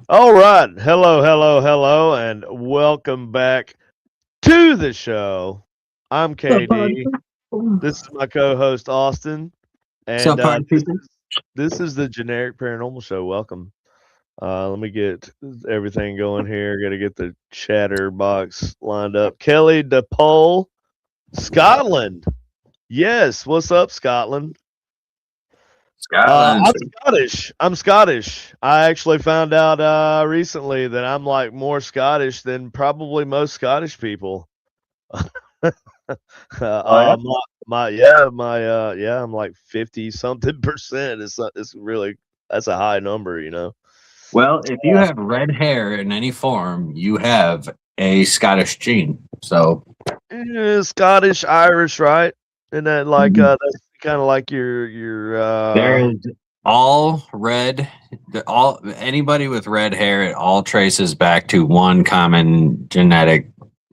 All right. Hello, and welcome back to the show. I'm KD. This is my co-host Austin, What's up, and party people? this is the Generic Paranormal Show. Welcome. Let me get everything going here. Got to get the chatter box lined up. Kelly DePole, Scotland. Yes. What's up, Scotland? Scotland. I'm Scottish. I'm Scottish. I actually found out recently that I'm like more Scottish than probably most Scottish people. yeah? I'm like 50 something percent. It's really that's a high number, you know. Well, if you have red hair in any form, you have a Scottish gene. So Scottish, Irish, right? And that like Mhm. that's kind of like there is all red. All anybody with red hair, it all traces back to one common genetic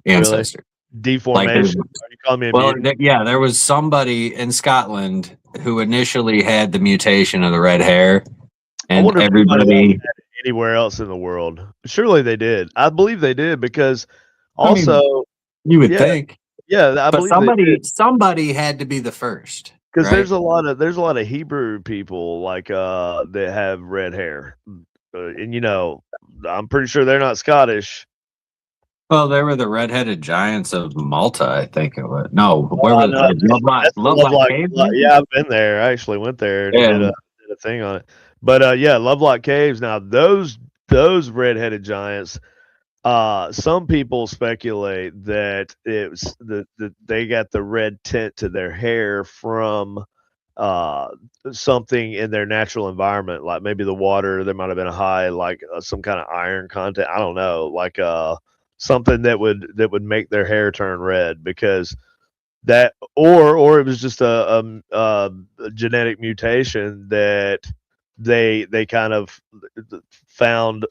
ancestor. deformation. Are you calling me a Well, mutant? there was somebody in Scotland who initially had the mutation of the red hair, I and wonder if anybody else everybody. had it anywhere else in the world. Surely they did. I believe they did because I mean, also, you would yeah, think. I But believe they did somebody had to be the first, because right? there's a lot of Hebrew people like that have red hair, and you know, I'm pretty sure they're not Scottish. Well, they were the redheaded giants of Malta, I think it was. No, where Oh, was no, that's the Lovelock Cave? Yeah, I've been there. I actually went there and Yeah. did a thing on it. But yeah, Lovelock Caves. Now those redheaded giants. Some people speculate that it was they got the red tint to their hair from uh something in their natural environment, like maybe the water. There might have been a high like some kind of iron content. I don't know, like something that would make their hair turn red because that or it was just a genetic mutation that they kind of found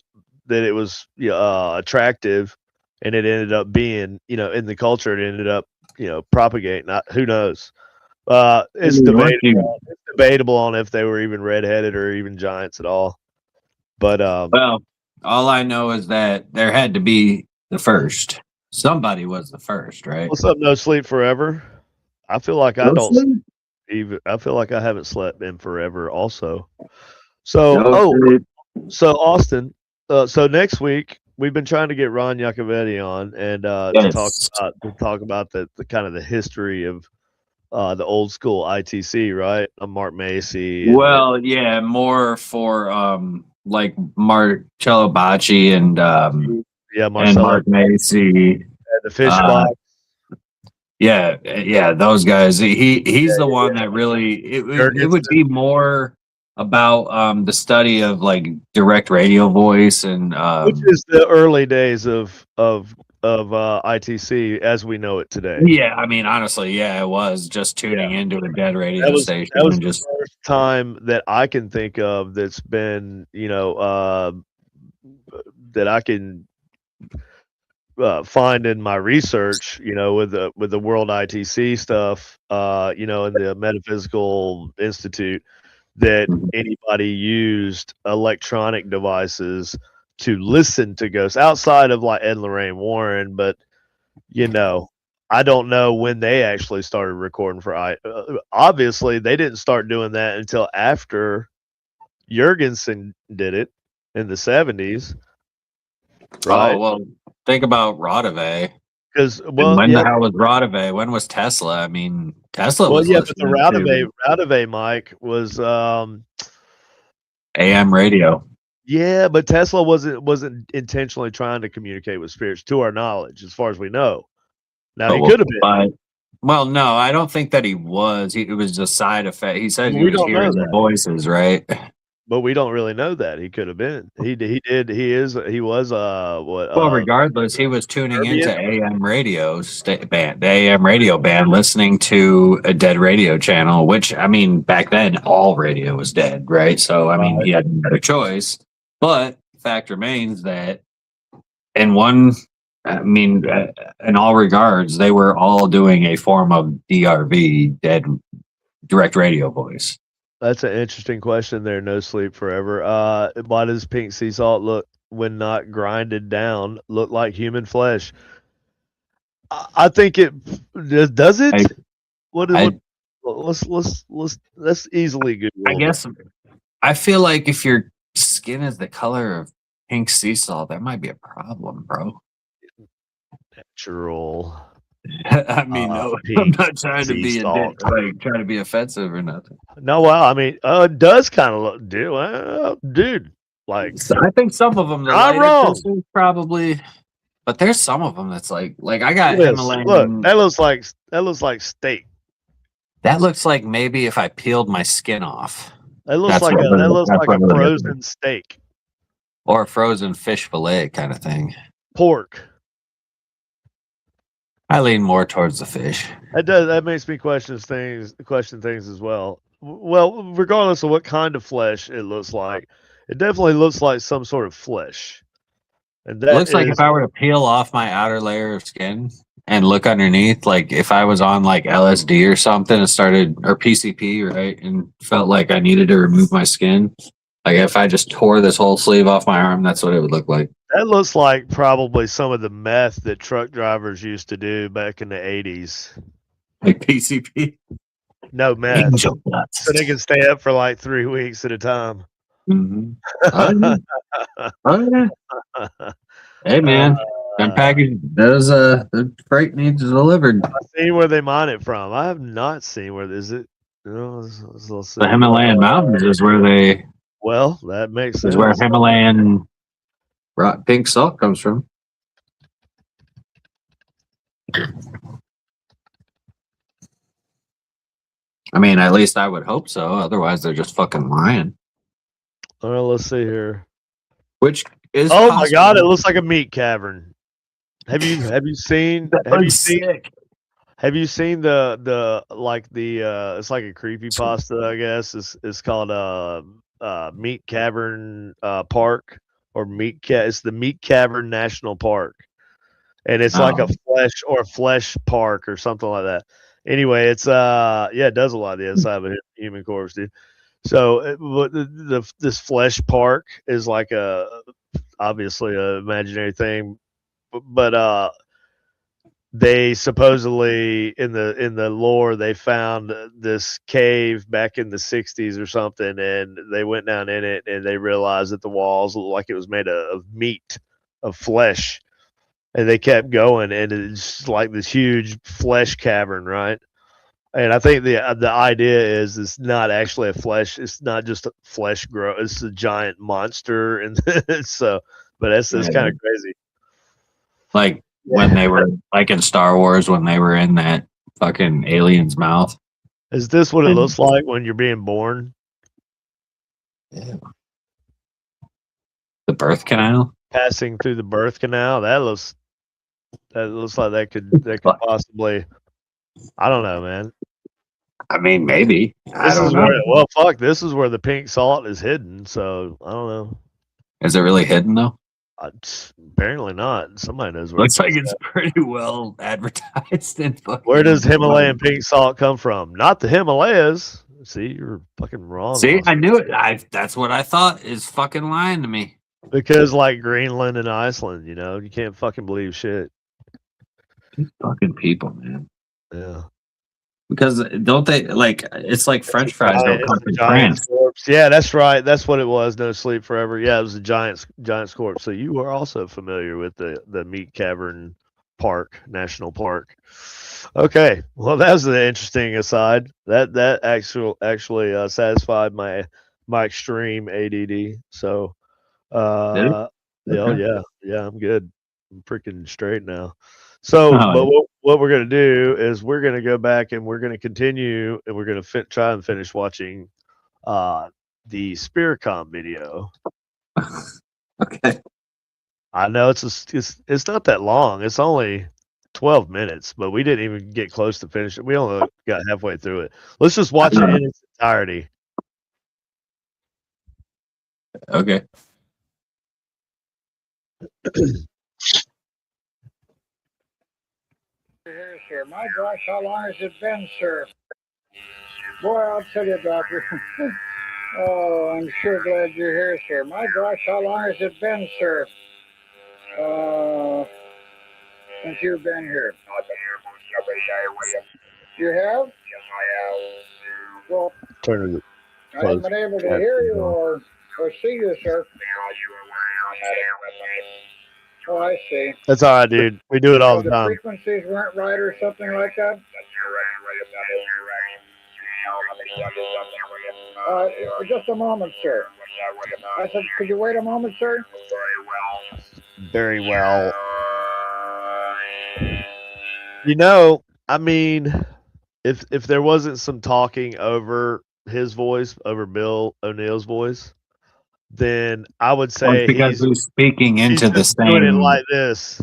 that it was attractive, and it ended up being, in the culture, it ended up propagating. Who knows? It's debatable on if they were even redheaded or even giants at all. But Well, all I know is that there had to be the first. Somebody was the first, right? what's up? No sleep forever. I feel like I don't Mostly? even. I feel like I haven't slept in forever. Also, so No sleep. so Austin. So next week we've been trying to get Ron Yacovetti on and Yes. to talk about the kind of the history of the old school ITC, right? Mark Macy Well, yeah, more for like Marcello Bacci and yeah, and Marcelo Mark Macy. and the fish Uh, box. yeah, those guys. He's the one that really it would be more about the study of like direct radio voice and Which is the early days of ITC as we know it today. yeah, I mean honestly, yeah, it was just tuning into a dead radio station That was and the just first time that I can think of that's been, that I can find in my research, with the World ITC stuff, in the Metaphysical Institute, that anybody used electronic devices to listen to ghosts outside of like Ed and Lorraine Warren, but I don't know when they actually started recording for obviously they didn't start doing that until after Jurgensen did it in the 70s, right? oh well, think about Rodave. Because And when the hell was Rodave? When was Tesla? I mean, Tesla was but the listening to Routave mic was AM radio. yeah, but Tesla wasn't intentionally trying to communicate with spirits, to our knowledge, as far as we know. Now he could have been. Well, no, I don't think that he was. It was a side effect. He said he We was don't know hearing the that. voices, right? but we don't really know that he could have been. He was Well, regardless, he was tuning Serbian? into AM radio band, the AM radio band, listening to a dead radio channel. Which I mean, back then all radio was dead, right? So I mean, he had no other choice. But fact remains that in all regards, they were all doing a form of DRV, dead direct radio voice. That's an interesting question there. No Sleep Forever. Why does pink sea salt look, when not grinded down, look like human flesh? I think it does. It. Let's easily Google. I guess I feel like if your skin is the color of pink sea salt, that might be a problem, bro. Natural. I mean, no, I'm not trying to be trying to be offensive or nothing. No, well, I mean, it does kind of look, dude. Like, I think some of them, I'm wrong, probably, but there's some of them that's like I got Himalayan. Look, that looks like steak. That looks like maybe if I peeled my skin off. That looks like a frozen steak or a frozen fish fillet kind of thing. Pork. I lean more towards the fish. It does. That makes me question things as well. Well, regardless of what kind of flesh it looks like, it definitely looks like some sort of flesh. And that looks like if I were to peel off my outer layer of skin and look underneath, like if I was on like LSD or something and started, or PCP, right, and felt like I needed to remove my skin, like if I just tore this whole sleeve off my arm, that's what it would look like. That looks like probably some of the meth that truck drivers used to do back in the 80s. Like PCP? No, meth. So they can stay up for like 3 weeks at a time. Mm-hmm. Oh, yeah. Hey, man. The freight needs delivered. I've seen where they mine it from. I have not seen where is it. Let's see. The Himalayan mountains is where they. Well, that makes sense. Is where Himalayan pink salt comes from. I mean, at least I would hope so. Otherwise, they're just fucking lying. Well, let's see here. Which is my god, it looks like a meat cavern. Have you seen the it's like a creepypasta, I guess. It's called Meat Cavern Park, or it's the Meat Cavern National Park. And it's like a flesh park or something like that. Anyway, it's it does a lot of the inside of a human corpse, dude. So this flesh park is like obviously an imaginary thing, but they supposedly in the lore they found this cave back in the 60s or something, and they went down in it and they realized that the walls looked like it was made of meat, of flesh, and they kept going, and it's like this huge flesh cavern, right? And I think the idea is it's not actually a flesh. It's not just a flesh grow. It's a giant monster, and so. But that's kind of crazy. Like when they were like in Star Wars, when they were in that fucking alien's mouth. Is this what it looks like when you're being born? Yeah. The birth canal. Passing through the birth canal. That looks like that could possibly. I don't know, man. I mean, maybe. This is where the pink salt is hidden. So I don't know. Is it really hidden though? Apparently not. Somebody knows where. Looks like it's pretty well advertised. Where does Himalayan pink salt come from? Not the Himalayas. See, you're fucking wrong. See, I knew it. That's what I thought is fucking lying to me. Because like Greenland and Iceland, you can't fucking believe shit. These fucking people, man. Yeah. Because don't they it's like French fries don't come from France. Corpse. Yeah, that's right. That's what it was. No Sleep Forever. Yeah, it was a giant corpse. So you are also familiar with the Meat Cavern Park, National Park. Okay. Well, that was an interesting aside. That actually satisfied my extreme ADD. So yeah, I'm good. I'm freaking straight now. So, but what we're going to do is we're going to go back and we're going to continue, and we're going to try and finish watching the Spearcom video. Okay. I know it's not that long. It's only 12 minutes, but we didn't even get close to finish it. We only got halfway through it. Let's just watch it in its entirety. Okay. Here, sir. My gosh, how long has it been, sir? Boy, I'll tell you, doctor. Oh, I'm sure glad you're here, sir. My gosh, how long has it been, sir? Since you've been here. I've been here most every day with you. You have? Yes, I have. Well, Turn it I haven't been able to hear you or see you, sir. Oh, I see. That's all right, dude. We do it all So the the time. frequencies weren't right or something like that? Just a moment, sir. I said, could you wait a moment, sir? Very well. You know, I mean, if there wasn't some talking over his voice, over Bill O'Neill's voice, then I would say because he's speaking he's into the just doing it same. like this.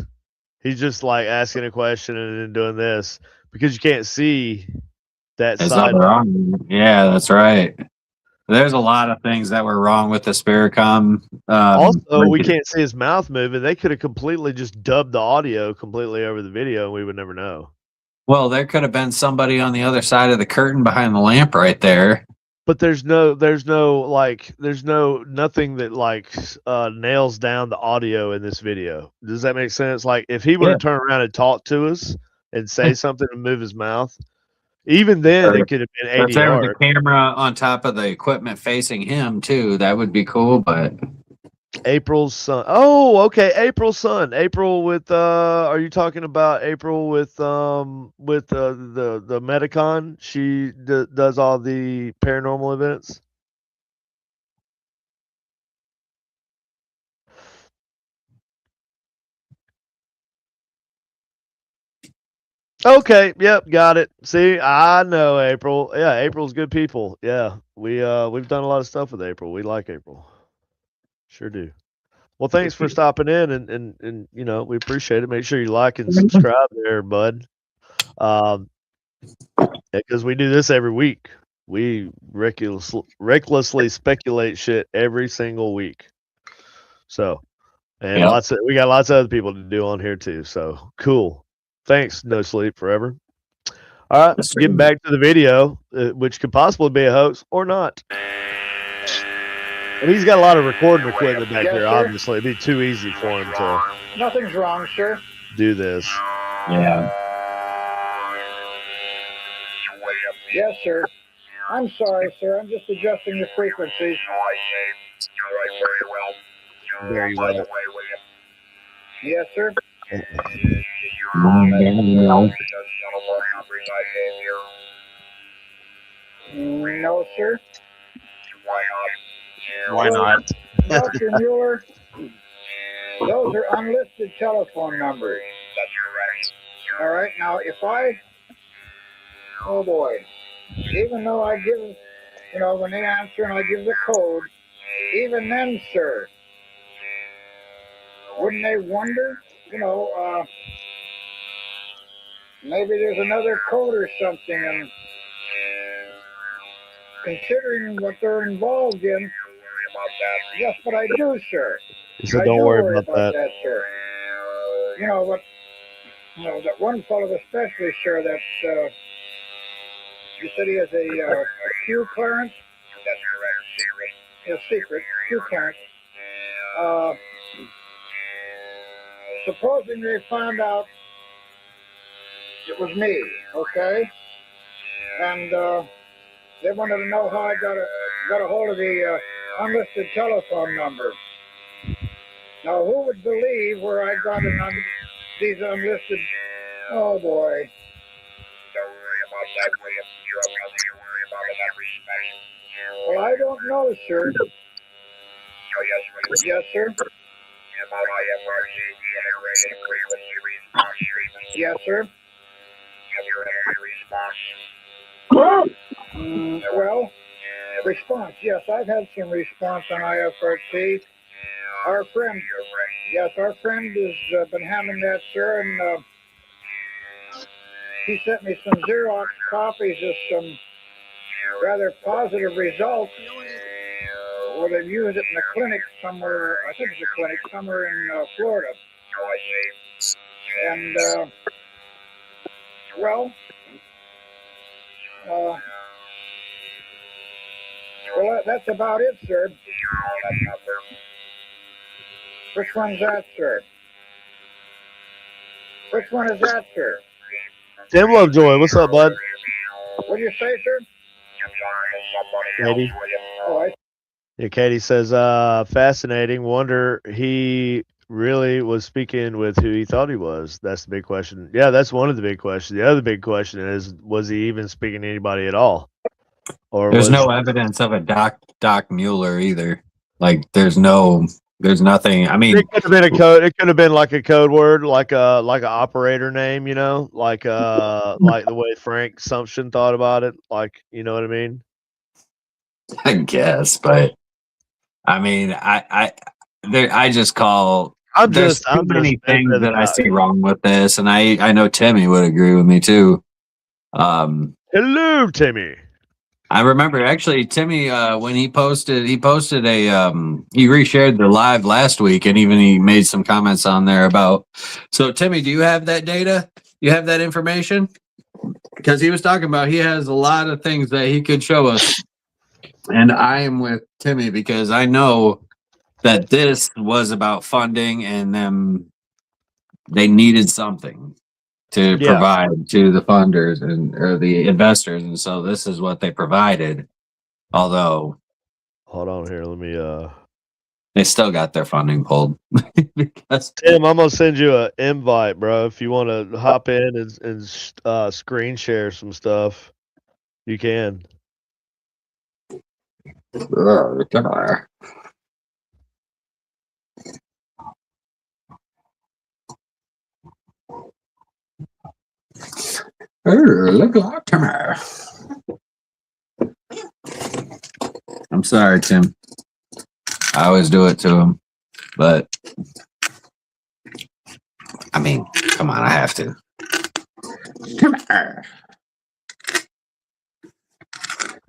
He's just like asking a question and then doing this because you can't see that His side. other arm. Yeah, that's right. There's a lot of things that were wrong with the Spearcom. Also, we can't see his mouth moving. They could have completely just dubbed the audio completely over the video, and we would never know. Well, there could have been somebody on the other side of the curtain behind the lamp right there. But there's nothing that like nails down the audio in this video. Does that make sense? Like if he were to turn around and talk to us and say something and move his mouth, even then it could have been If there was ADR. a camera on top of the equipment facing him too, that would be cool. But April's son. Oh, okay. April's son. April with are you talking about April with the Medicon? She does all the paranormal events. Okay, yep, got it. See, I know April. Yeah, April's good people. Yeah. We've done a lot of stuff with April. We like April. Sure do. Well, thanks for stopping in and you know, we appreciate it. Make sure you like and subscribe there, bud. Because we do this every week. We recklessly speculate shit every single week. So, and Yep. we got lots of other people to do on here too. So cool. Thanks, No Sleep Forever. All right, getting back to the video, which could possibly be a hoax or not. And he's got a lot of recording equipment back there. Obviously, it'd be too easy for him to. Nothing's wrong, sir. Do this. Yeah. Yes, sir. I'm sorry, sir. I'm just adjusting the frequencies. Very well. Yes, sir. No, sir. Why not? Dr. Mueller, those are unlisted telephone numbers. All right, now oh boy, even though I give, when they answer and I give the code, even then, sir, wouldn't they wonder, maybe there's another code or something, and considering what they're involved in, yes, but I do, sir. He said, "Don't worry about that." Sir. That one fellow especially, sir, that's, you said he has a Q clearance? That's correct. Secret. Q clearance. Supposing they found out it was me, okay? And they wanted to know how I got a hold of the unlisted telephone number. Now, who would believe where I got these unlisted? Oh boy. Don't worry about that, William. You have nothing to worry about in that respect. Well, I don't know, sir. Oh, yes, William. Yes, sir. About IFRC generated frequency response treatment. Yes, sir. Have you had any response? Well, Response, yes, I've had some response on IFRT. Our friend, yes, our friend has been having that, sir, and he sent me some Xerox copies of some rather positive results where they've used it in a clinic somewhere, I think it's a clinic somewhere in Florida. And, well, that's about it, sir. Which one's that, sir? Which one is that, sir? Tim Lovejoy, what's up, bud? What do you say, sir? Katie. Oh, Yeah, Katie says, fascinating. Wonder he really was speaking with who he thought he was. That's the big question. Yeah, that's one of the big questions. The other big question is, was he even speaking to anybody at all? Or There's was no evidence of a Doc Mueller either. Like there's nothing. I mean, it could have been a code. It could have been like a code word, like a operator name, you know, like the way Frank Sumption thought about it. Like, you know what I mean? I guess, but I mean, I just call. There's too many things that I see wrong with this, and I know Timmy would agree with me too. Hello, Timmy. I remember actually Timmy when he posted a he reshared the live last week, and even he made some comments on there about. So Timmy, do you have that data? You have that information? Because he was talking about he has a lot of things that he could show us, and I am with Timmy because I know that this was about funding and them. They needed something to provide to the funders or the investors, and so this is what they provided. Although, hold on here, let me. They still got their funding pulled. Because Tim, I'm gonna send you an invite, bro. If you want to hop in and screen share some stuff, you can. Look like Timmy. I'm sorry, Tim. I always do it to him, but I mean, come on, I have to.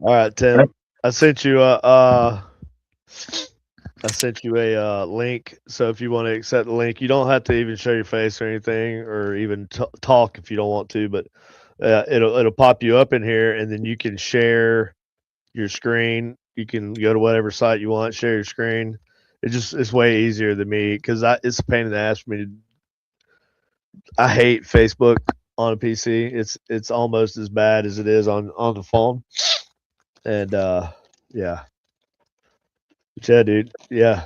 All right, Tim. I sent you a link. So if you want to accept the link, you don't have to even show your face or anything, or even talk if you don't want to. But it'll pop you up in here, and then you can share your screen. You can go to whatever site you want, share your screen. It's way easier than me because it's a pain in the ass for me to. I hate Facebook on a PC. It's almost as bad as it is on the phone. And yeah. But yeah, dude. Yeah.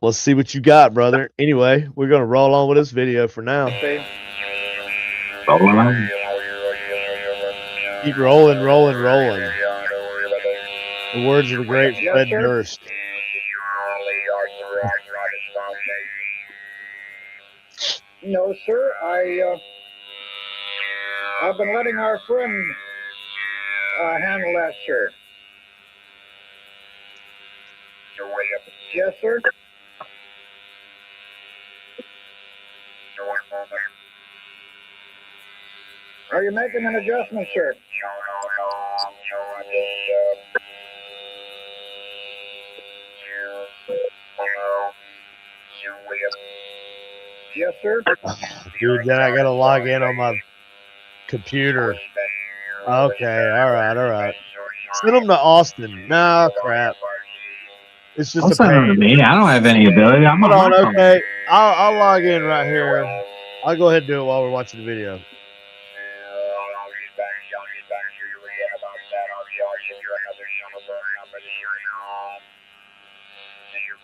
Let's see what you got, brother. Anyway, we're gonna roll on with this video for now. Keep rolling, rolling, rolling. The words of the great Fred Durst. No, sir. I've been letting our friend handle that, sir. Yes, sir. Are you making an adjustment, sir? Yes, sir. Dude, then I gotta log in on my computer. Okay, all right. Send them to Austin. Nah, crap. It's just a pain. To me. I don't have any ability. I'm on. Okay, I'll log in right here. I'll go ahead and do it while we're watching the video.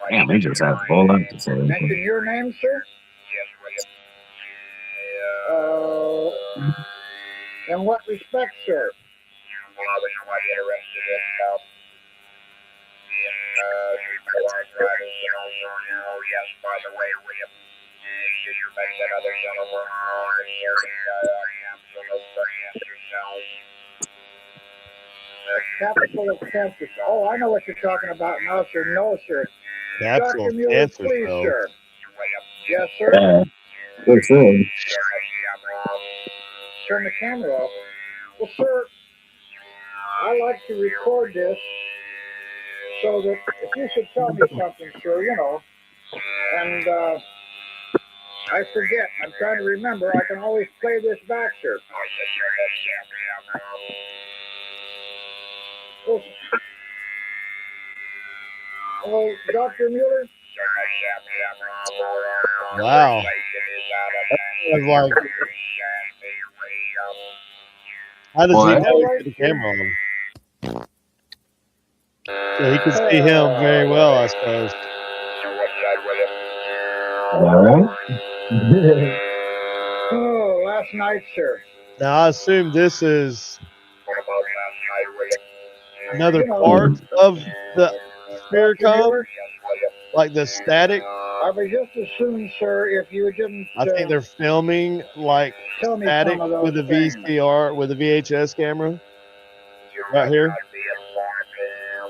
Damn, they just have full up to say. Mention your name, sir? In what respect, sir? capsule of cancer. Oh, I know what you're talking about now, sir. No, sir. Capsule Dr. of Mueller, cancer please, cells. sir. Yes, sir. Yeah, for sure. Turn the camera off. Well, sir, I like to record this so that if you should tell me something, sir, you know, and I forget, I'm trying to remember, I can always play this back, sir. Oh, Dr. Mueller? Wow. That's like, how does he What? know he put the camera on? So he can see him very well, I suppose. All right. Oh, last night, sir. Now I assume this is another You know, part of the Dr. Sphericom, Mueller, like the static. I would just assume, sir, if you didn't I think they're filming like tell me static some of those with a things. VCR, with a VHS camera right here.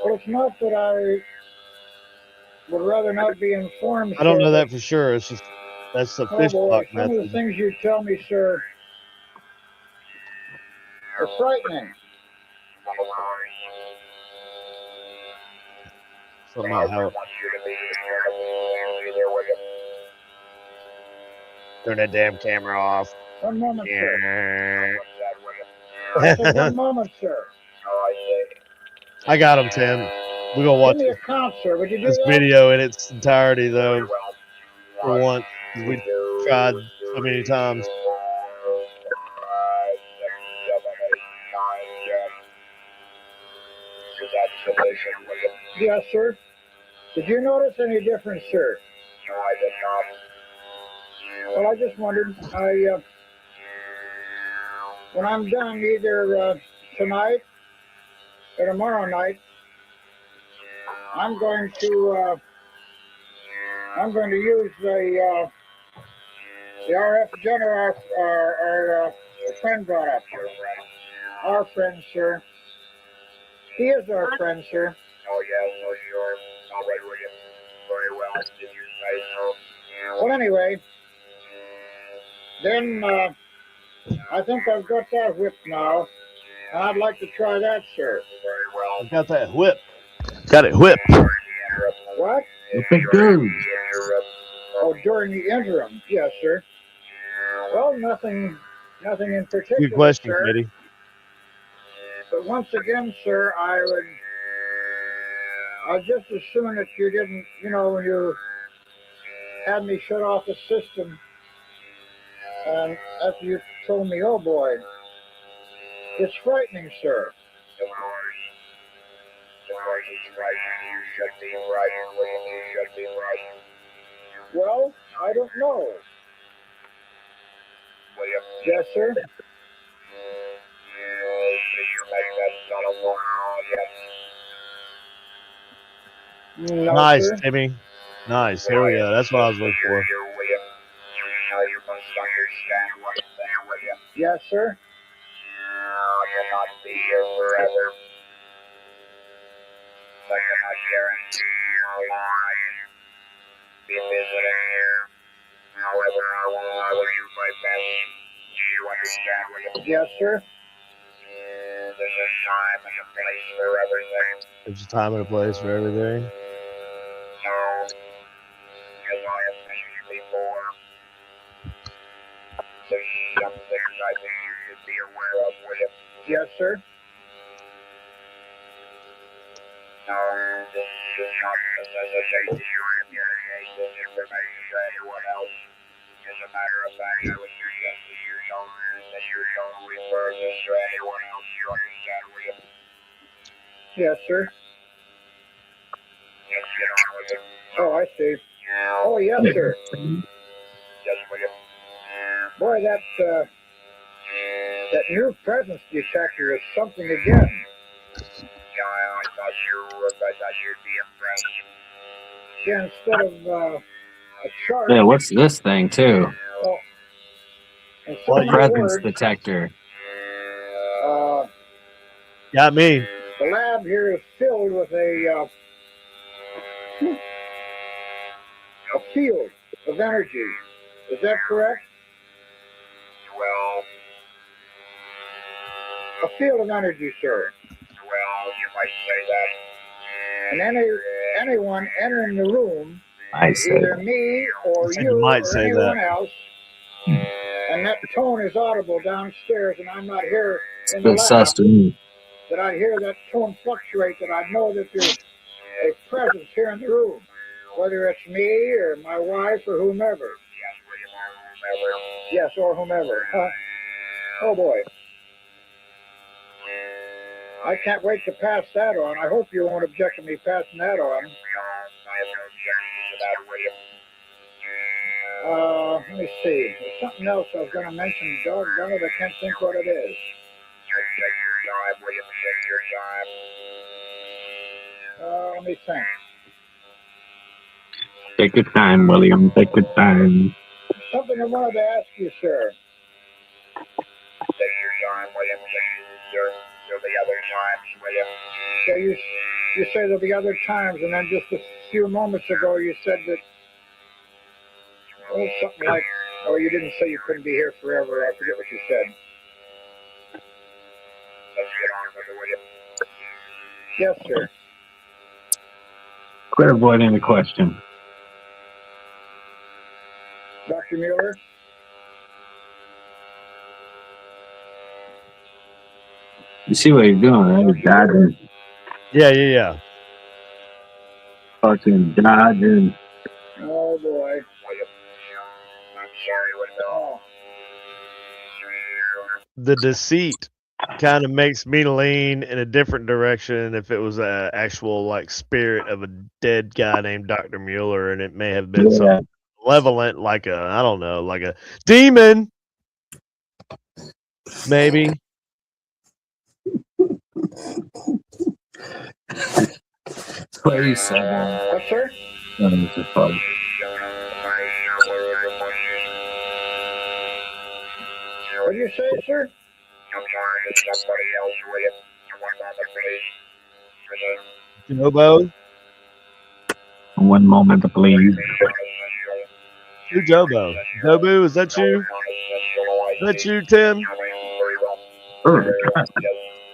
Well, it's not that I would rather not be informed, I don't sir, know but- that for sure. It's just that's the Oh fish boy, talk some of the method. things you tell me, sir, are frightening. Something about how turn that damn camera off. One moment, sir. Yeah. I said one moment, sir. I got him, Tim. We're gonna watch Give me a count, sir. Would you do this that? video in its entirety, though. For once, 'cause we tried so many times. Yes, sir. Did you notice any difference, sir? No, I did not. Well, I just wondered. When I'm done, either tonight or tomorrow night, I'm going to use the RF generator our friend brought up. Our friend, sir. He is our friend, sir. Oh, yes, oh, sure. All right, William. Very well. Did you say so? Well, anyway, then I think I've got that whip now, and I'd like to try that, sir. Very well. I got that whip. Got it whipped. What? Look at dude. Oh, during the interim, yes, sir. Well, nothing in particular, Good question, sir. Kitty. But once again, sir, I'd just as soon that you didn't, you know, when you had me shut off the system, and after you told me, oh boy, it's frightening, sir. Of course. Of course, it's right. You should be right, William. You should be right. Well, I don't know. William. Yes, sir. Did you make that son of a yes? No, Nice, sir. Timmy. Nice. Here we go. That's what I was looking for. You, William. Now you must understand one thing, William. Yes, sir. You'll not be here forever. I cannot guarantee how long I can be visiting here. However, I will do my best. Do you understand, William? Yes, sir. There's a time and a place for everything. There's a time and a place for everything. So, as I have mentioned before, there's some things I think you should be aware of, William. Yes, sir. No, this does not necessitate that you communicate this information to anyone else. As a matter of fact, I would suggest that you don't refer this to anyone else. You understand, William? Yes, sir. Just get on with it. Oh, I see. Oh, yes, sir. Yes, William. Boy, that new presence detector is something again. Yeah, I thought you'd be impressed. Yeah, instead of a chart, Yeah, what's this thing too? instead Well, of Presence words, detector. uh, Got me. lab here is filled with a field of energy. Is that correct? Well, A field of energy, sir. you might say that. And anyone entering the room, I say either me or said you you might or say anyone that. else, and that tone is audible downstairs, and I'm not here in the good lab, sus to me. that I hear that tone fluctuate, that I know that there's a presence here in the room, whether it's me or my wife or whomever. Yes, or whomever. Oh boy. I can't wait to pass that on. I hope you won't object to me passing that on. Let me see. There's something else I was going to mention. Doggone it, I can't think what it is. Let me think. Take your time, William. Take your time. Something I wanted to ask you, sir. So you say there'll be other times, and then just a few moments ago you said that, oh, something like, oh, you didn't say you couldn't be here forever. I forget what you said. Yes, sir. Quit avoiding the question. Dr. Mueller? You see what you're doing, right? You're dodging. Yeah. Fucking dodging. Oh, boy. I'm sorry, Oh, The deceit kind of makes me lean in a different direction if it was an actual like spirit of a dead guy named Dr. Mueller, and it may have been Yeah. something malevolent, like a, I don't know, like a demon, maybe. What you said. yes, sir? That was just fun. What did you say, sir? I'm sorry, somebody else with it. One moment, please. One moment, please. Who Jobo? Jobu, is that you? Is that you, Tim?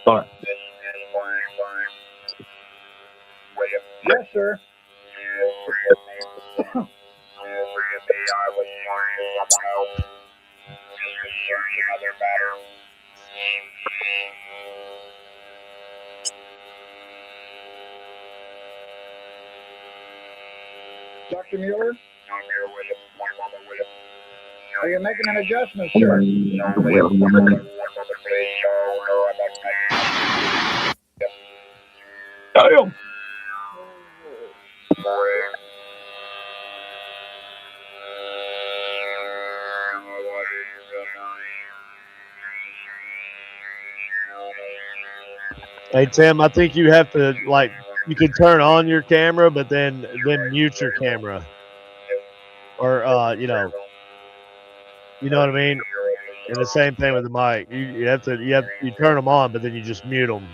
Sorry. Yes, sir. Dr. Mueller? Are you making an adjustment, sir? Damn. Hey Tim, I think you have to like you can turn on your camera, but then mute your camera, or you know what I mean. And the same thing with the mic. You turn them on, but then you just mute them.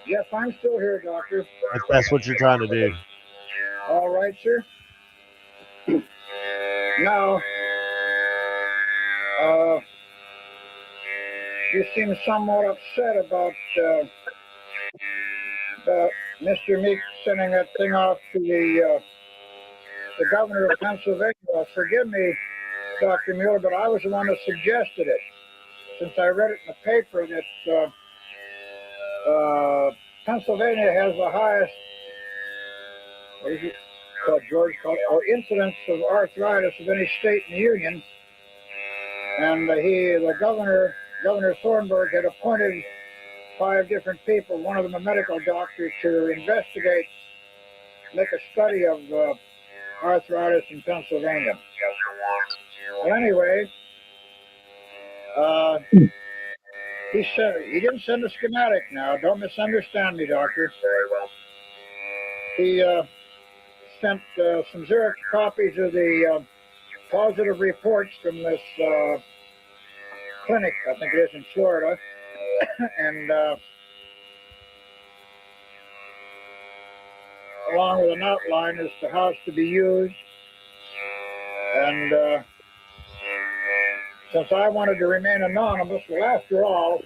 Yes, I'm still here, Doctor. That's what you're trying to do. All right, sir. Now, you seem somewhat upset about Mr. Meek sending that thing off to the governor of Pennsylvania. Forgive me, Dr. Mueller, but I was the one that suggested it, since I read it in the paper that Pennsylvania has the highest, what is it called, George, or incidence of arthritis of any state in the union. And the governor Thornburg had appointed 5 different people, one of them a medical doctor, to investigate, make a study of arthritis in Pennsylvania. But anyway, he didn't send a schematic now. Don't misunderstand me, Doctor. He sent some Xerox copies of the positive reports from this clinic, I think it is in Florida, and along with an outline as to how it's to be used. And since I wanted to remain anonymous, well, after all,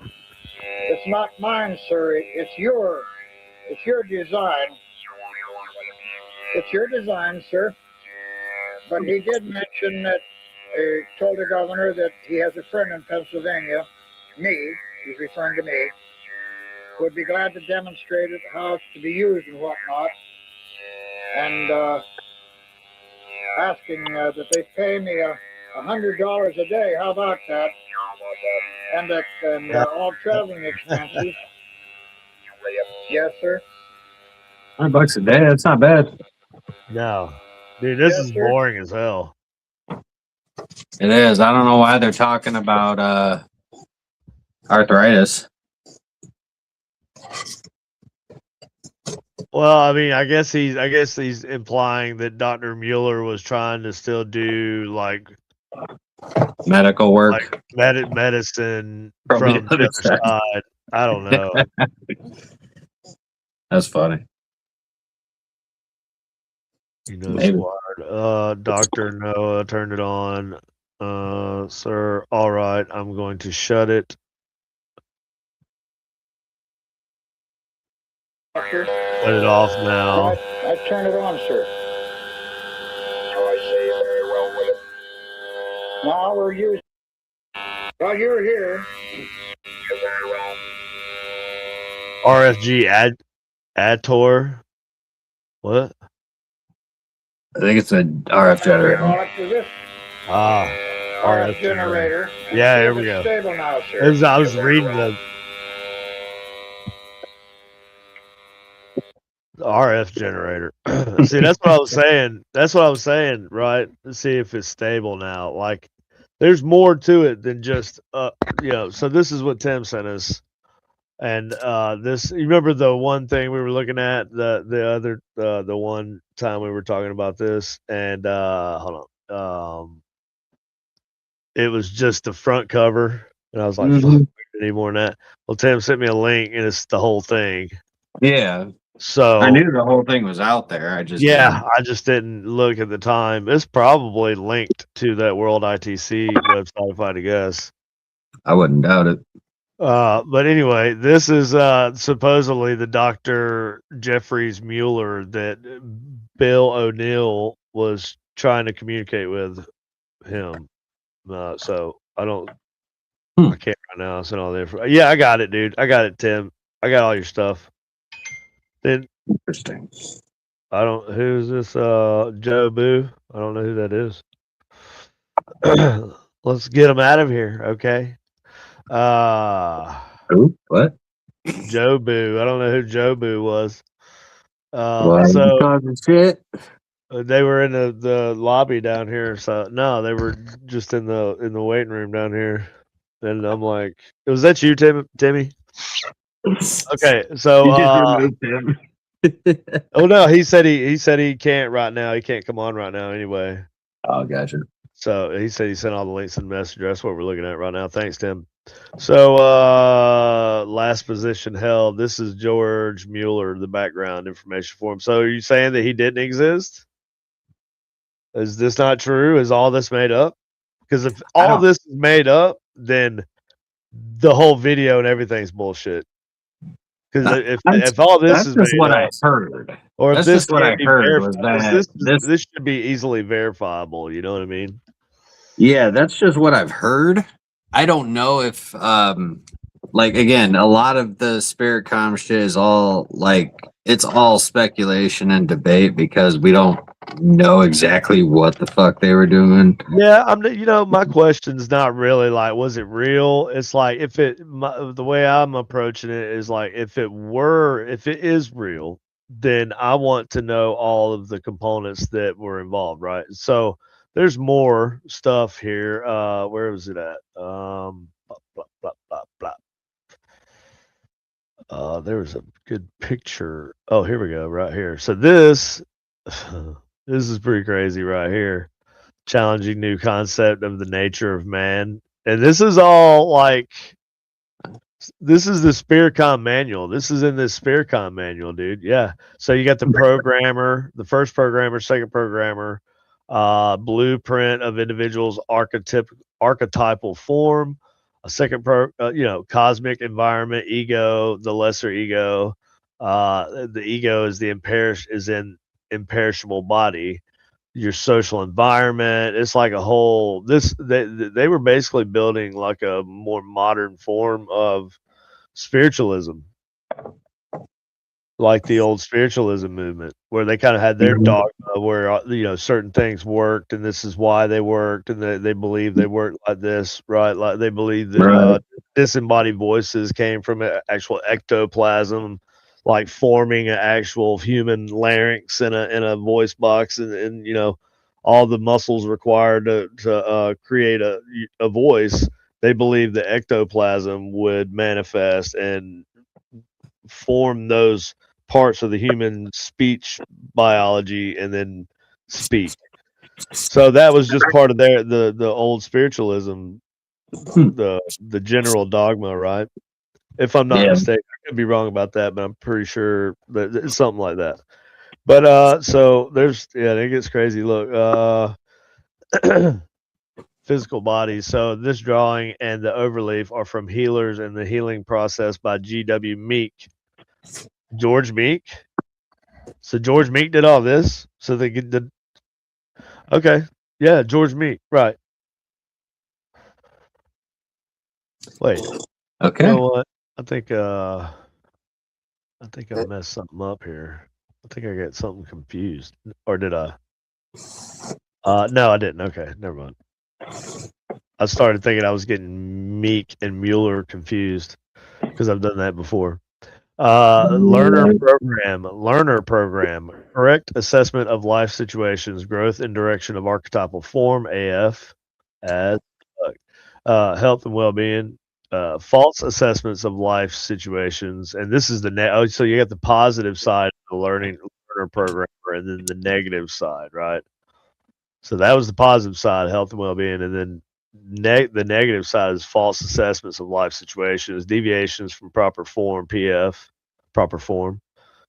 it's not mine, sir. It's your design. It's your design, sir. But he did mention that he told the governor that he has a friend in Pennsylvania, me, he's referring to me, who would be glad to demonstrate it, how it's to be used and whatnot, and asking that they pay me $100 a day. How about that? And all traveling expenses. Yes, sir. $100 a day. That's not bad. No, dude, this Yes, is sir. boring as hell. It is. I don't know why they're talking about arthritis. Well, I mean, I guess he's implying that Dr. Mueller was trying to still do like Medical work. medicine From from the the other other side. side. I don't know. That's funny. You know, Maybe. Squad. Dr. Noah turned it on. Sir, all right, I'm going to shut it. Doctor, Shut it off now. I turn it on, sir. Oh, I see you very well with it. Now we're using. Well, you're here. You're very well. RFG Ator. What? I think it's a RF generator. Well, to this Ah, RF generator. Yeah, See here if we it's go. Stable now, sir. I was reading the RF generator. See, that's what I was saying. That's what I was saying, right? Let's see if it's stable now. Like, there's more to it than just, so this is what Tim sent us. And this, you remember the one thing we were looking at, the one time we were talking about this, and hold on. It was just the front cover, and I was like, fuck, we need more than that. Well, Tim sent me a link, and it's the whole thing. Yeah. So I knew the whole thing was out there. I just I just didn't look at the time. It's probably linked to that World ITC website, if I had to guess. I wouldn't doubt it. But anyway, this is supposedly the Dr. Jeffries Mueller that Bill O'Neill was trying to communicate with him. So I don't, I can't right now. Send all the information. Yeah, I got it, dude. I got it, Tim. I got all your stuff. Then Interesting. who's this? Joe Boo. I don't know who that is. Let's get him out of here, okay? Who? What? Joe Boo. I don't know who Joe Boo was. So causing shit. They were in the lobby down here. So no, they were just in the waiting room down here. And I'm like, was that you, Timmy? Okay, so You just removed him. oh no, he said he can't right now. He can't come on right now anyway. Oh, gotcha. So he said he sent all the links in the messenger. That's what we're looking at right now. Thanks, Tim. So last position held. This is George Mueller, the background information for him. So are you saying that he didn't exist? Is this not true? Is all this made up? Because if all this is made up, then the whole video and everything's bullshit. Because if all this is just made what up, I heard. or if That's this just what I can't be heard was verified, that this should be easily verifiable. You know what I mean? Yeah, that's just what I've heard. I don't know if like again, a lot of the spirit com shit is all like it's all speculation and debate because we don't know exactly what the fuck they were doing. Yeah, my question's not really like, was it real? It's like the way I'm approaching it is like, if it is real, then I want to know all of the components that were involved, right? So there's more stuff here. Where was it at? Blah, blah, blah, blah, blah. There was a good picture. Oh, here we go, right here. So this is pretty crazy right here. Challenging new concept of the nature of man. And this is all like This is the Spearcom manual. This is in this Spearcom manual, dude. Yeah. So you got the programmer, the first programmer, second programmer, blueprint of individuals' archetypal form, a second cosmic environment, ego, the lesser ego. The ego is in imperishable body. Your social environment. It's like a whole. They were basically building like a more modern form of spiritualism, like the old spiritualism movement, where they kind of had their dogma where certain things worked, and this is why they worked, and they believed they worked like this, right? Like they believed that Right. disembodied voices came from actual ectoplasm, like forming an actual human larynx in a voice box, and all the muscles required to create a voice. They believed the ectoplasm would manifest and form those parts of the human speech biology and then speak. So that was just part of the old spiritualism, the general dogma, right? If I'm not Yeah. mistaken, I could be wrong about that, but I'm pretty sure that it's something like that. But so it gets crazy. Look, physical bodies. So this drawing and the overleaf are from Healers and the Healing Process by G.W. Meek. George Meek. So George Meek did all this. So they did. Okay, yeah, George Meek, right? Wait, Okay. you know what? I think I messed something up here. I think I got something confused, or did I? No, I didn't. Okay, never mind. I started thinking I was getting Meek and Mueller confused because I've done that before. Learner program, correct assessment of life situations, growth and direction of archetypal form, AF, as health and well-being, false assessments of life situations, and this is so you got the positive side of the learner programmer, and then the negative side, right? So that was the positive side, health and well-being, and then the negative side is false assessments of life situations, deviations from proper form, PF, proper form,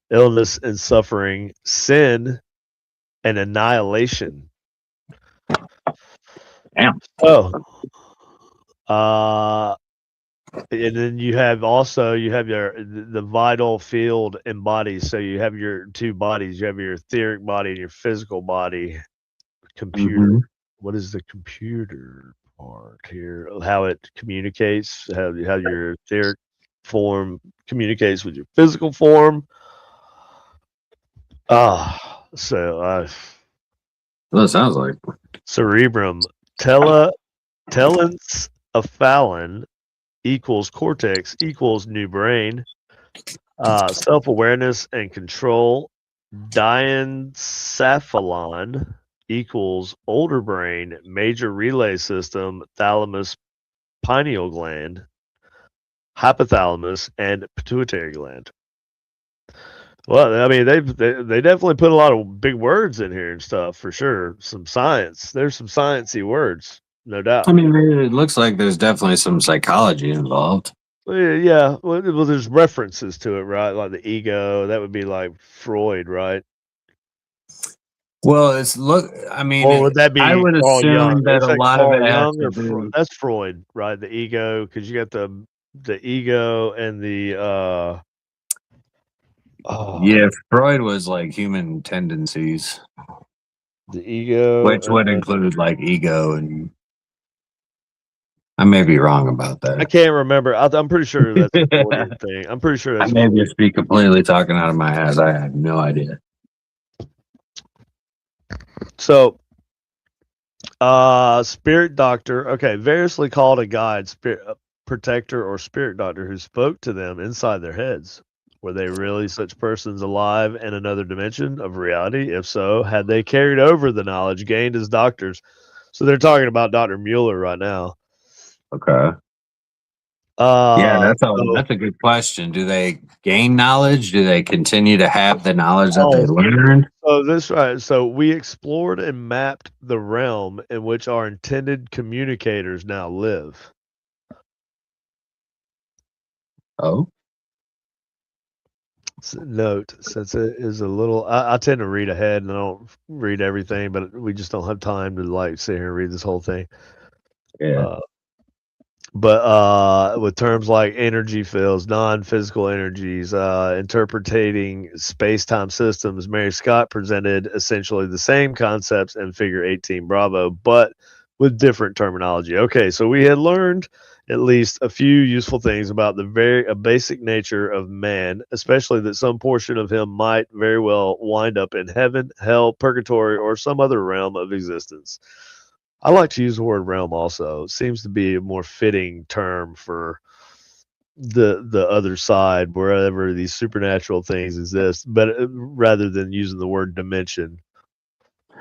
illness and suffering, sin, and annihilation. Damn. Oh, and then you have the vital field embodies. So you have your two bodies. You have your etheric body and your physical body. Computer. Mhm. What is the computer part here? How it communicates, how your etheric form communicates with your physical form. So Well, it sounds like. cerebrum, talents of Fallon equals cortex equals new brain, self-awareness and control, diencephalon equals older brain, major relay system, thalamus, pineal gland, hypothalamus, and pituitary gland. Well, I mean, they definitely put a lot of big words in here and stuff for sure. Some science. There's some sciencey words, no doubt. I mean, it looks like there's definitely some psychology involved. Yeah. Well, there's references to it, right? Like the ego. That would be like Freud, right? Well, I mean, Or would that be I would Carl Jung? assume that Is a that lot of Carl it has Jung to or do. That's Freud, right? The ego, because you got the ego and the Yeah, Freud was like human tendencies, the ego, which would include like ego, and I may be wrong about I that. can't remember. I'm pretty sure that's a Freudian thing. I'm pretty sure I that's may Freudian. just be completely talking out of my ass. I have no idea. So, spirit doctor. Okay, variously called a guide, spirit protector, or spirit doctor who spoke to them inside their heads. Were they really such persons alive in another dimension of reality? If so, had they carried over the knowledge gained as doctors? So they're talking about Dr. Mueller right now. Okay. Yeah, that's a good question. Do they gain knowledge? Do they continue to have the knowledge that they learned? So this right. So we explored and mapped the realm in which our intended communicators now live. Oh, Note, since it is a little, I tend to read ahead and I don't read everything, but we just don't have time to like sit here and read this whole thing. yeah. But with terms like energy fields, non-physical energies, interpreting space-time systems, Mary Scott presented essentially the same concepts in Figure 18 Bravo, but with different terminology. Okay, so we had learned at least a few useful things about the very basic nature of man, especially that some portion of him might very well wind up in heaven, hell, purgatory, or some other realm of existence. I like to use the word realm also. It seems to be a more fitting term for the other side, wherever these supernatural things exist, but rather than using the word dimension.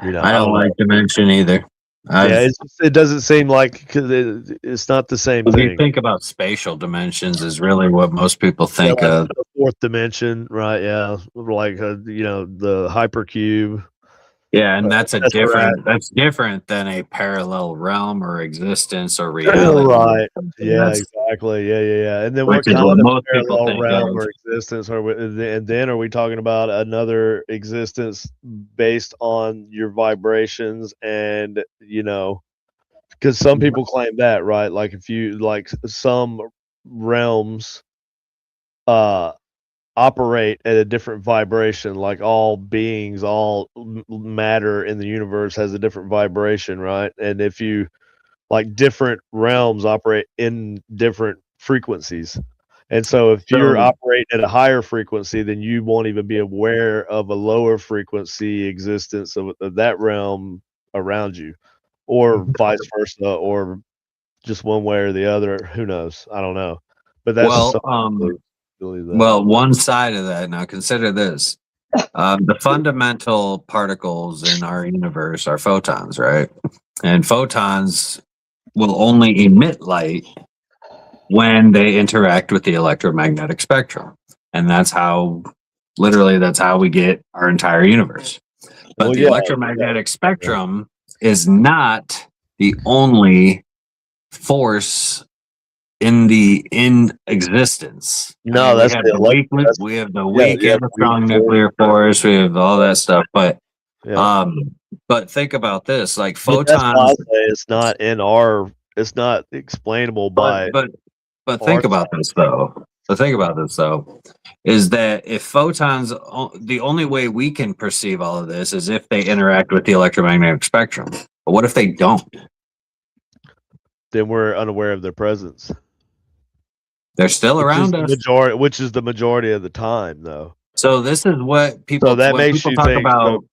I I don't don't know. like Dimension either. Yeah, it doesn't seem like, cause it's not the same If you thing. think about spatial dimensions, is really what most people Yeah, think like of. the fourth dimension, right? Yeah, like the hypercube. Yeah, and that's Tesseract. that's different than a parallel realm or existence or reality. Right. Yeah, That's exactly. Yeah. And then which what is kind what of most people parallel think realm of. or existence are we, and then are we talking about another existence based on your vibrations and because some people claim that, right? Like if you like some realms uh operate at a different vibration, like all beings, all matter in the universe has a different vibration, right? And if you like different realms operate in different frequencies. And so if you're So operating at a higher frequency, then you won't even be aware of a lower frequency existence of that realm around you, or vice versa, or just one way or the other. Who knows? I don't know. But that's well, something believe that. well, one side of that. Now consider this: the fundamental particles in our universe are photons, right? And photons will only emit light when they interact with the electromagnetic spectrum. And that's how, literally, that's how we get our entire universe. But Well, the yeah, electromagnetic spectrum is not the only force in existence. I no, mean, that's the that's we have the yeah, weak yeah, and the the weak strong force. nuclear force, we have all that stuff. Yeah. But think about this: like But that's why I photons. say it's not explainable But by but but our think about this though. The thing about this though is that if photons, the only way we can perceive all of this is if they interact with the electromagnetic spectrum. But what if they don't? then we're unaware of their presence, They're still around us. which is the majority of the time, though. So this is what So people that when makes people you talk think. about.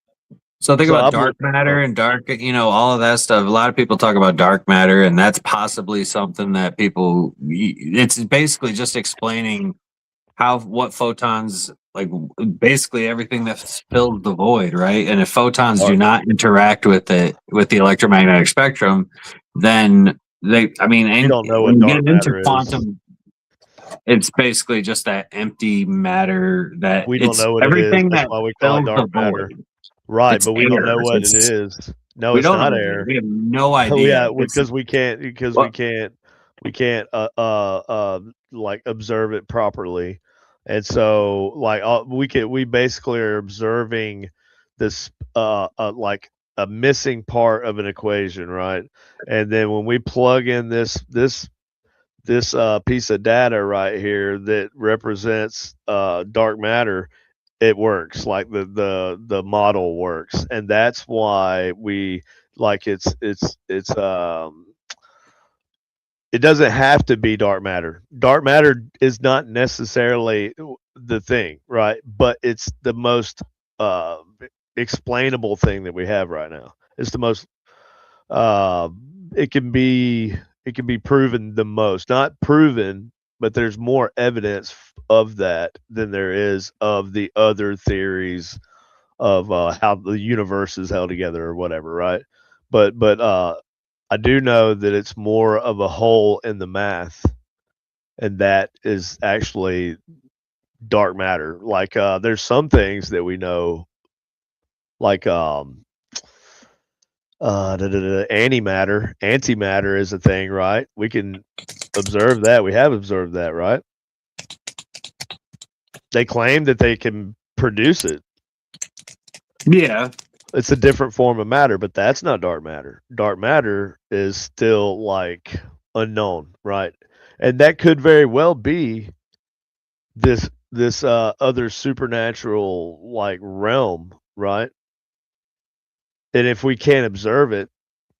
So think So about I believe. dark matter and dark, all of that stuff. A lot of people talk about dark matter, and that's possibly something that people. It's basically just explaining what photons like, basically everything that fills the void, right? And if photons do not interact with the electromagnetic spectrum, then We and don't know what when you dark get into matter is. quantum, it's basically just that empty matter that We don't it's know what it is. everything That's that why we call it fills the dark matter. void. Right, It's but we don't air. know what it is. No, We it's don't know not what it is. air. We have no Yeah, idea. It's because well, we can't like observe it properly, and so like we basically are observing this like a missing part of an equation, right? And then when we plug in this piece of data right here that represents dark matter, it works, like the model works, and that's why we like it's it doesn't have to be dark matter. Dark matter is not necessarily the thing, right? But it's the most uh explainable thing that we have right now. It's the most uh it can be it can be proven the most, not proven, but there's more evidence of that than there is of the other theories of how the universe is held together or whatever, right? But I do know that it's more of a hole in the math, and that is actually dark matter. Like there's some things that we know, like antimatter is a thing, right? We can observe that. We have observed that, right? They claim that they can produce it. Yeah. It's a different form of matter, but that's not dark matter. Dark matter is still like unknown, right? And that could very well be this other supernatural like realm, right? And if we can't observe it,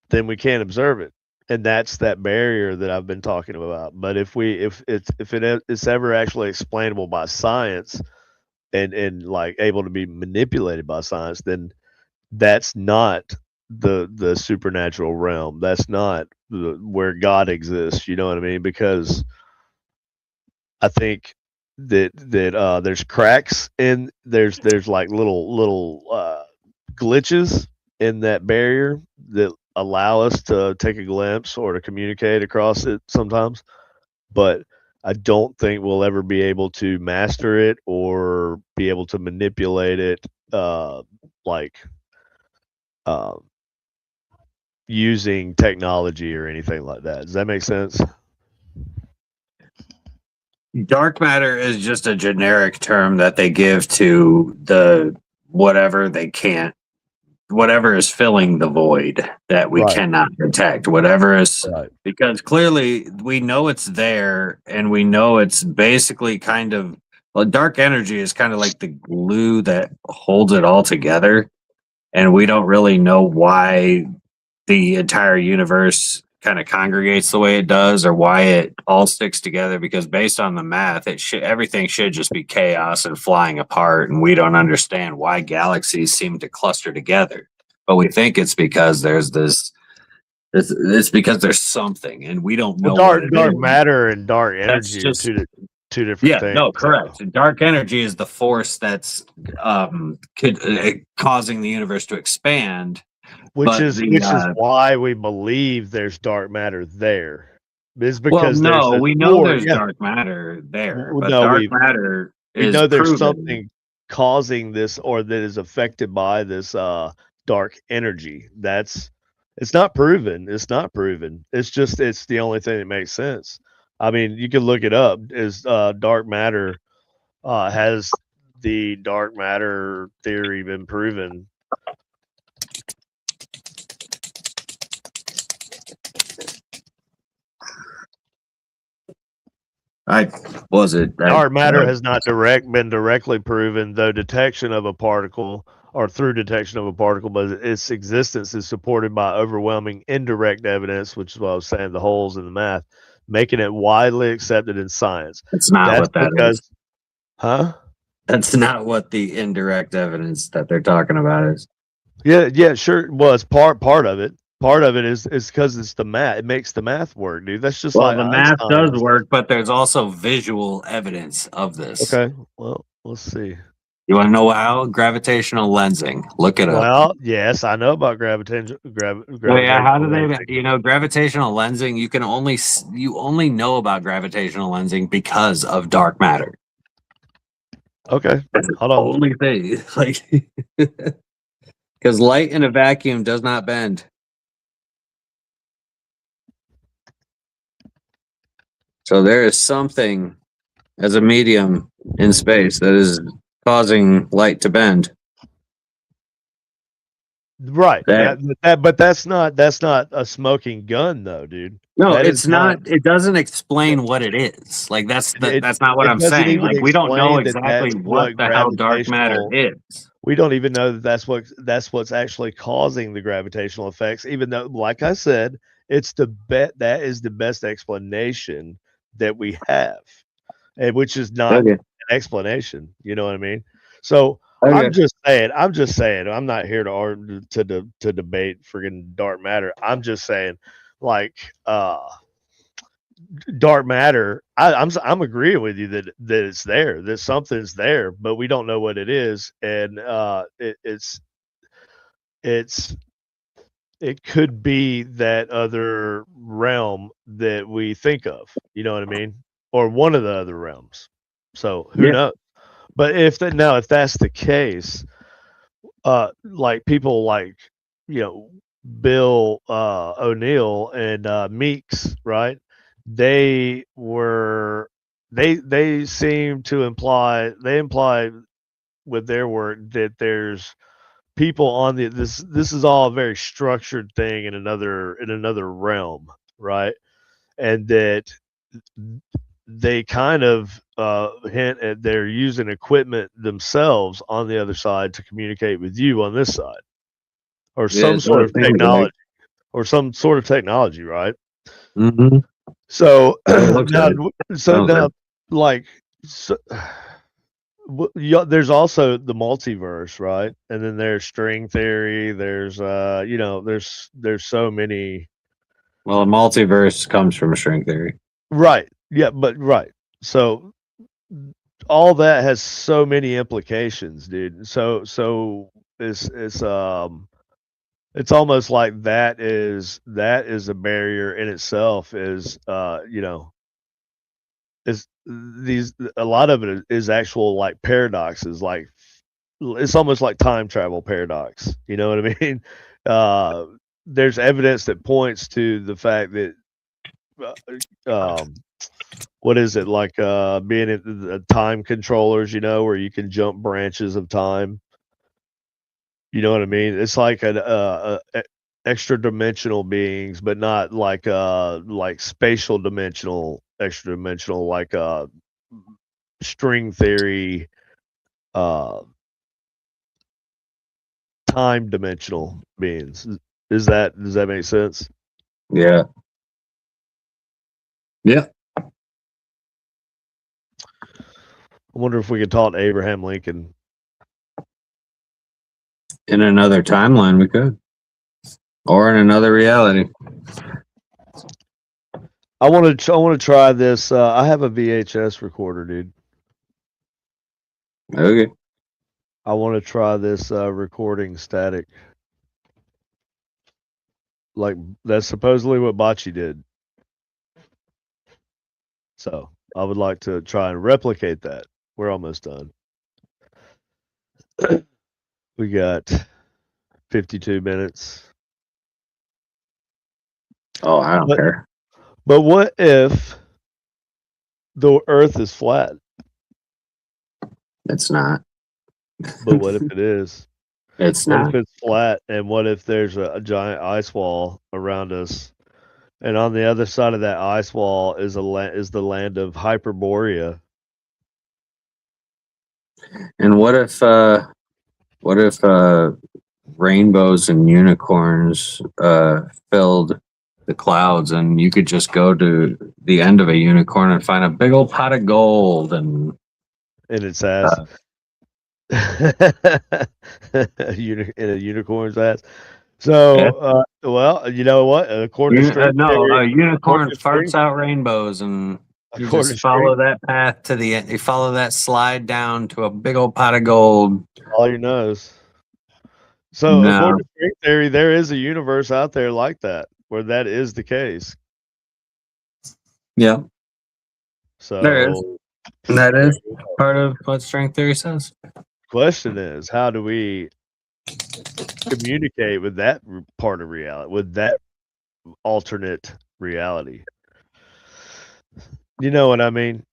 then we can't observe it. And that's that barrier that I've been talking about. But if it's ever actually explainable by science and like able to be manipulated by science, then that's not the supernatural realm. That's not where God exists. You know what I mean? Because I think that there's cracks in there's like little glitches in that barrier that allow us to take a glimpse or to communicate across it sometimes. But I don't think we'll ever be able to master it or be able to manipulate it like uh, using technology or anything like that. Does that make sense? Dark matter is just a generic term that they give to the whatever they can't, whatever is filling the void that we Right. cannot detect, whatever is, Right. because clearly we know it's there and we know it's basically kind of, well, dark energy is kind of like the glue that holds it all together. And we don't really know why the entire universe kind of congregates the way it does or why it all sticks together, because based on the math everything should just be chaos and flying apart, and we don't understand why galaxies seem to cluster together, but we think it's because there's this it's because there's something and we don't know Well, what it dark is. matter and dark That's energy are just, two different yeah, things. no, correct. Dark energy is the force that's causing the universe to expand. Which But is why we believe there's dark matter there. It's well, because there's no, a we know source. there's Yeah. dark matter there, but No, dark matter we is know there's proven. something causing this or that is affected by this dark energy. It's not proven. It's not proven. It's the only thing that makes sense. I mean, you can look it up. Is dark matter has the dark matter theory been proven? Dark matter has not been directly proven, though detection of a particle or through detection of a particle, but its existence is supported by overwhelming indirect evidence, which is what I was saying, the holes in the math, making it widely accepted in science. It's not That's what that because, is. huh? That's not what the indirect evidence that they're talking about is. Yeah, sure. Well, it's part of it. Part of it is because it's the math. It makes the math work, dude. That's just Well, like the math Einstein. does work, but there's also visual evidence of this. Okay, well, let's see. You want to know how? Gravitational lensing. Look it up. Well, yes, I know about gravitational. Oh yeah, how do lensing. they? Gravitational lensing. You only know about gravitational lensing because of dark matter. Okay, That's the hold on. only thing. Like, because light in a vacuum does not bend. So there is something as a medium in space that is causing light to bend. Right. That- But that's not a smoking gun, though, dude. No, That it's is not. It doesn't explain what it is. Like that's not what it I'm doesn't saying. even Like we don't know explain that exactly that's what the hell dark matter is. We don't even know that that's what's actually causing the gravitational effects. Even though, like I said, that is the best explanation that we have, and which is not Okay. an explanation. You know what I mean? So Okay. I'm just saying. I'm not here to argue to debate friggin' dark matter. I'm just saying, like, dark matter. I'm agreeing with you that it's there, that something's there, but we don't know what it is, and it could be that other realm that we think of. You know what I mean? Or one of the other realms. So who Yeah. knows? But if that's the case, like people like, Bill O'Neill and Meeks, right? They were they seem to imply with their work that there's people on this is all a very structured thing in another realm, right? And that they kind of hint at they're using equipment themselves on the other side to communicate with you on this side, or Yeah, some sort of technology, right? Mm-hmm. So Looks now, like so sounds now, like like, so, there's also the multiverse, right? And then there's string theory. There's there's so many. well, a multiverse comes from string theory. Right. Yeah, but right. So all that has so many implications, dude. So it's almost like that is a barrier in itself. Is these a lot of it is actual like paradoxes, like it's almost like time travel paradox. You know what I mean? Uh, there's evidence that points to the fact that what is it like being in the time controllers, where you can jump branches of time. You know what I mean? It's like an extra dimensional beings, but not like spatial dimensional, extra dimensional, like string theory, uh time dimensional beings. Does that make sense? Yeah. Yeah. I wonder if we could talk to Abraham Lincoln. In another timeline, we could, or in another reality. I want to try this. I have a VHS recorder, dude. Okay. I want to try this recording static. Like that's supposedly what Bocce did. So I would like to try and replicate that. We're almost done. We got 52 minutes. Oh, I don't care. But what if the Earth is flat? It's not. But what if it is? It's What not. if it's flat? And what if there's a giant ice wall around us? And on the other side of that ice wall is the land of Hyperborea. And what if rainbows and unicorns filled the clouds, and you could just go to the end of a unicorn and find a big old pot of gold and In its ass. In a unicorn's ass. So, well, you know what? According to string theory, a unicorn according to string- farts out rainbows, and you according just to follow string- that path to the end. You follow that slide down to a big old pot of gold. all your nose. So, No. according to string theory, there is a universe out there like that where that is the case. Yeah, So, there is. That is part of what string theory says. question is, how do we communicate with that part of reality, with that alternate reality? You know what I mean?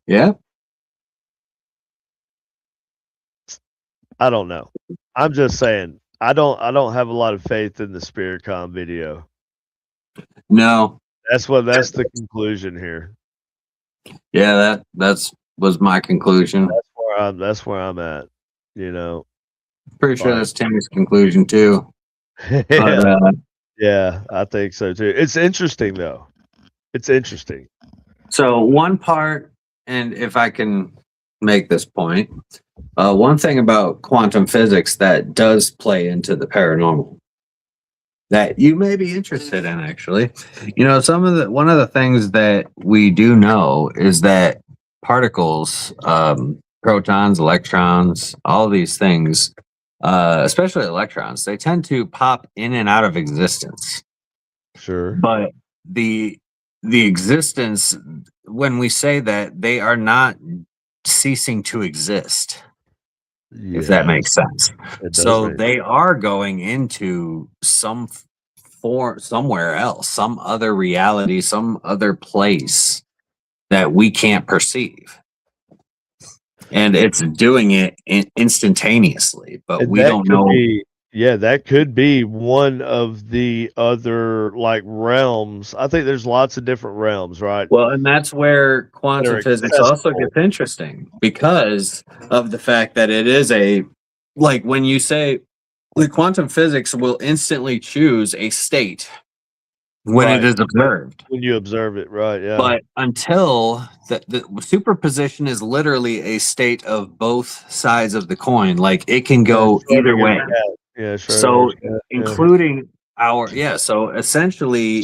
Yeah. I don't know. I'm just saying. I don't have a lot of faith in the Spiritcom video. No. That's the conclusion here. Yeah, that was my conclusion. That's where I'm at. You know. Pretty sure that's Timmy's conclusion too. Yeah, yeah, I think so too. It's interesting though. It's interesting. So one part, and if I can make this point, one thing about quantum physics that does play into the paranormal that you may be interested in, actually, one of the things that we do know is that particles, protons, electrons, all these things, especially electrons, they tend to pop in and out of existence. Sure. But the existence, when we say that, they are not ceasing to exist, if that makes sense. So they are going into some form somewhere else, some other reality, some other place. that we can't perceive. And it's doing it instantaneously, but And we that don't could know. be, yeah, that could be one of the other like realms. I think there's lots of different realms, right? Well, and that's where quantum They're physics also accessible. gets interesting because of the fact that it is like when you say the quantum physics will instantly choose a state when Right. it is observed. When you observe it, right? Yeah. But until the superposition is literally a state of both sides of the coin, like it can go either way. Yeah, sure. So including so essentially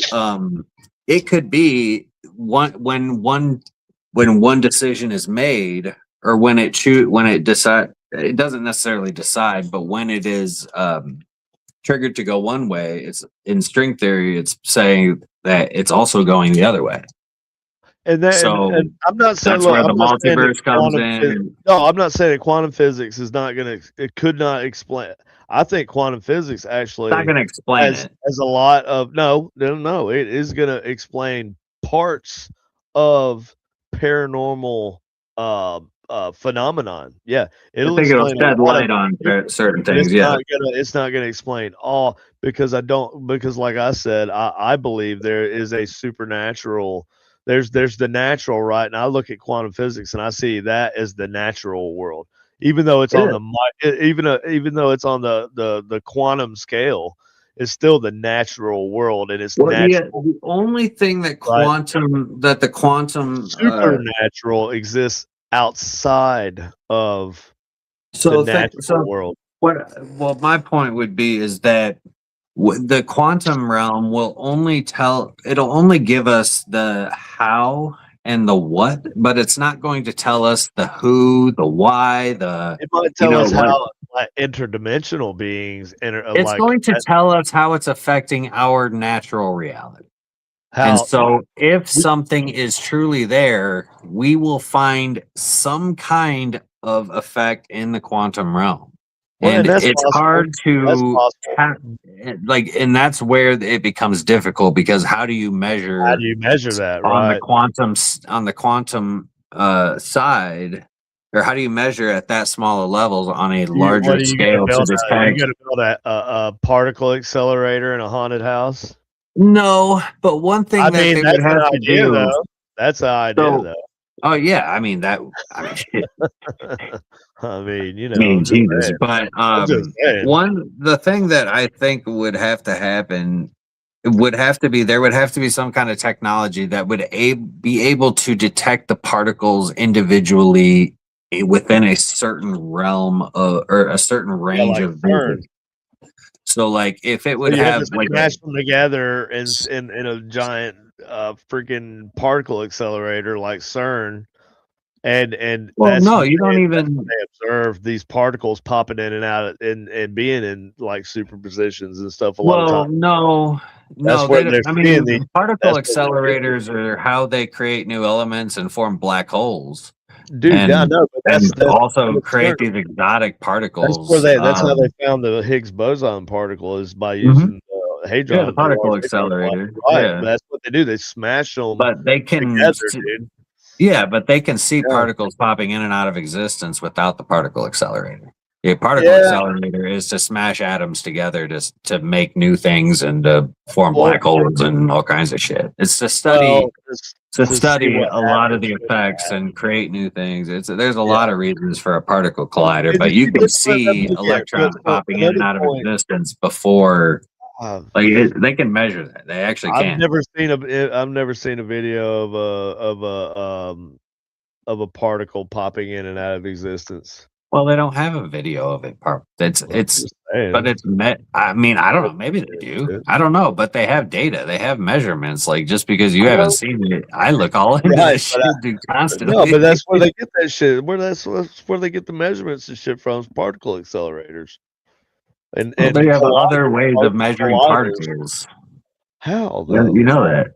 it could be when one decision is made, or when it doesn't necessarily decide, but when it is triggered to go one way, it's in string theory, it's saying that it's also going the other way. And that, So and I'm not saying that's look, where I'm the not saying that multiverse comes quantum in. no, I'm not saying that quantum physics is not going to. It could not explain. I think quantum physics actually It's not going to explain it. has a lot of no. It is going to explain parts of paranormal phenomenon. Yeah, I think it'll shed light on certain things. Yeah. It's not gonna explain all because like I said, I believe there is a supernatural. There's the natural, right? And I look at quantum physics and I see that as the natural world, even though it's on even though it's on the quantum scale, it's still the natural world, and it's natural. Yeah, the only thing that the quantum supernatural exists outside of the natural world. Well, my point would be is that the quantum realm will it'll only give us the how and the what, but it's not going to tell us the who, the why, it might tell us how interdimensional beings it's going to tell us how it's affecting our natural reality. And so if something is truly there, we will find some kind of effect in the quantum realm. And it's hard to and that's where it becomes difficult, because how do you measure that, right? on the quantum side, or how do you measure at that smaller levels on a larger scale? You got to build a particle accelerator in a haunted house. No, but one thing they would have to do, though. That's the idea, though. Oh yeah, I mean, shit. Jesus. But the thing that I think would have to happen there would have to be some kind of technology that would be able to detect the particles individually within a certain realm or a certain range of vision. So, like, if it would have like smash them together in a giant freaking particle accelerator like CERN, and you don't even observe these particles popping in and out and being in like superpositions and stuff. A lot of times. No. Particle accelerators are how they create new elements and form black holes. Dude, yeah, no, but that's also create these exotic particles. That's how they found the Higgs boson particle, is by using hadron. Yeah, the particle accelerator. Right, yeah. That's what they do. They smash them. But they can together, dude. Yeah, but they can see particles popping in and out of existence without the particle accelerator. The particle accelerator is to smash atoms together to make new things and to form black holes and all kinds of shit. It's to study a lot of the effects and create new things. There's a lot of reasons for a particle collider, but you can see electrons popping in and out of existence before. They can measure that. They actually can. I've never seen a video of a particle popping in and out of existence. Well, they don't have a video of it. I don't know. Maybe they do. I don't know, but they have data. They have measurements. Like, just because you haven't seen it, I look all into this shit, dude, constantly. No, but that's where they get that shit. That's where they get the measurements and shit from, particle accelerators. And they have other ways of measuring particles. How? You know that.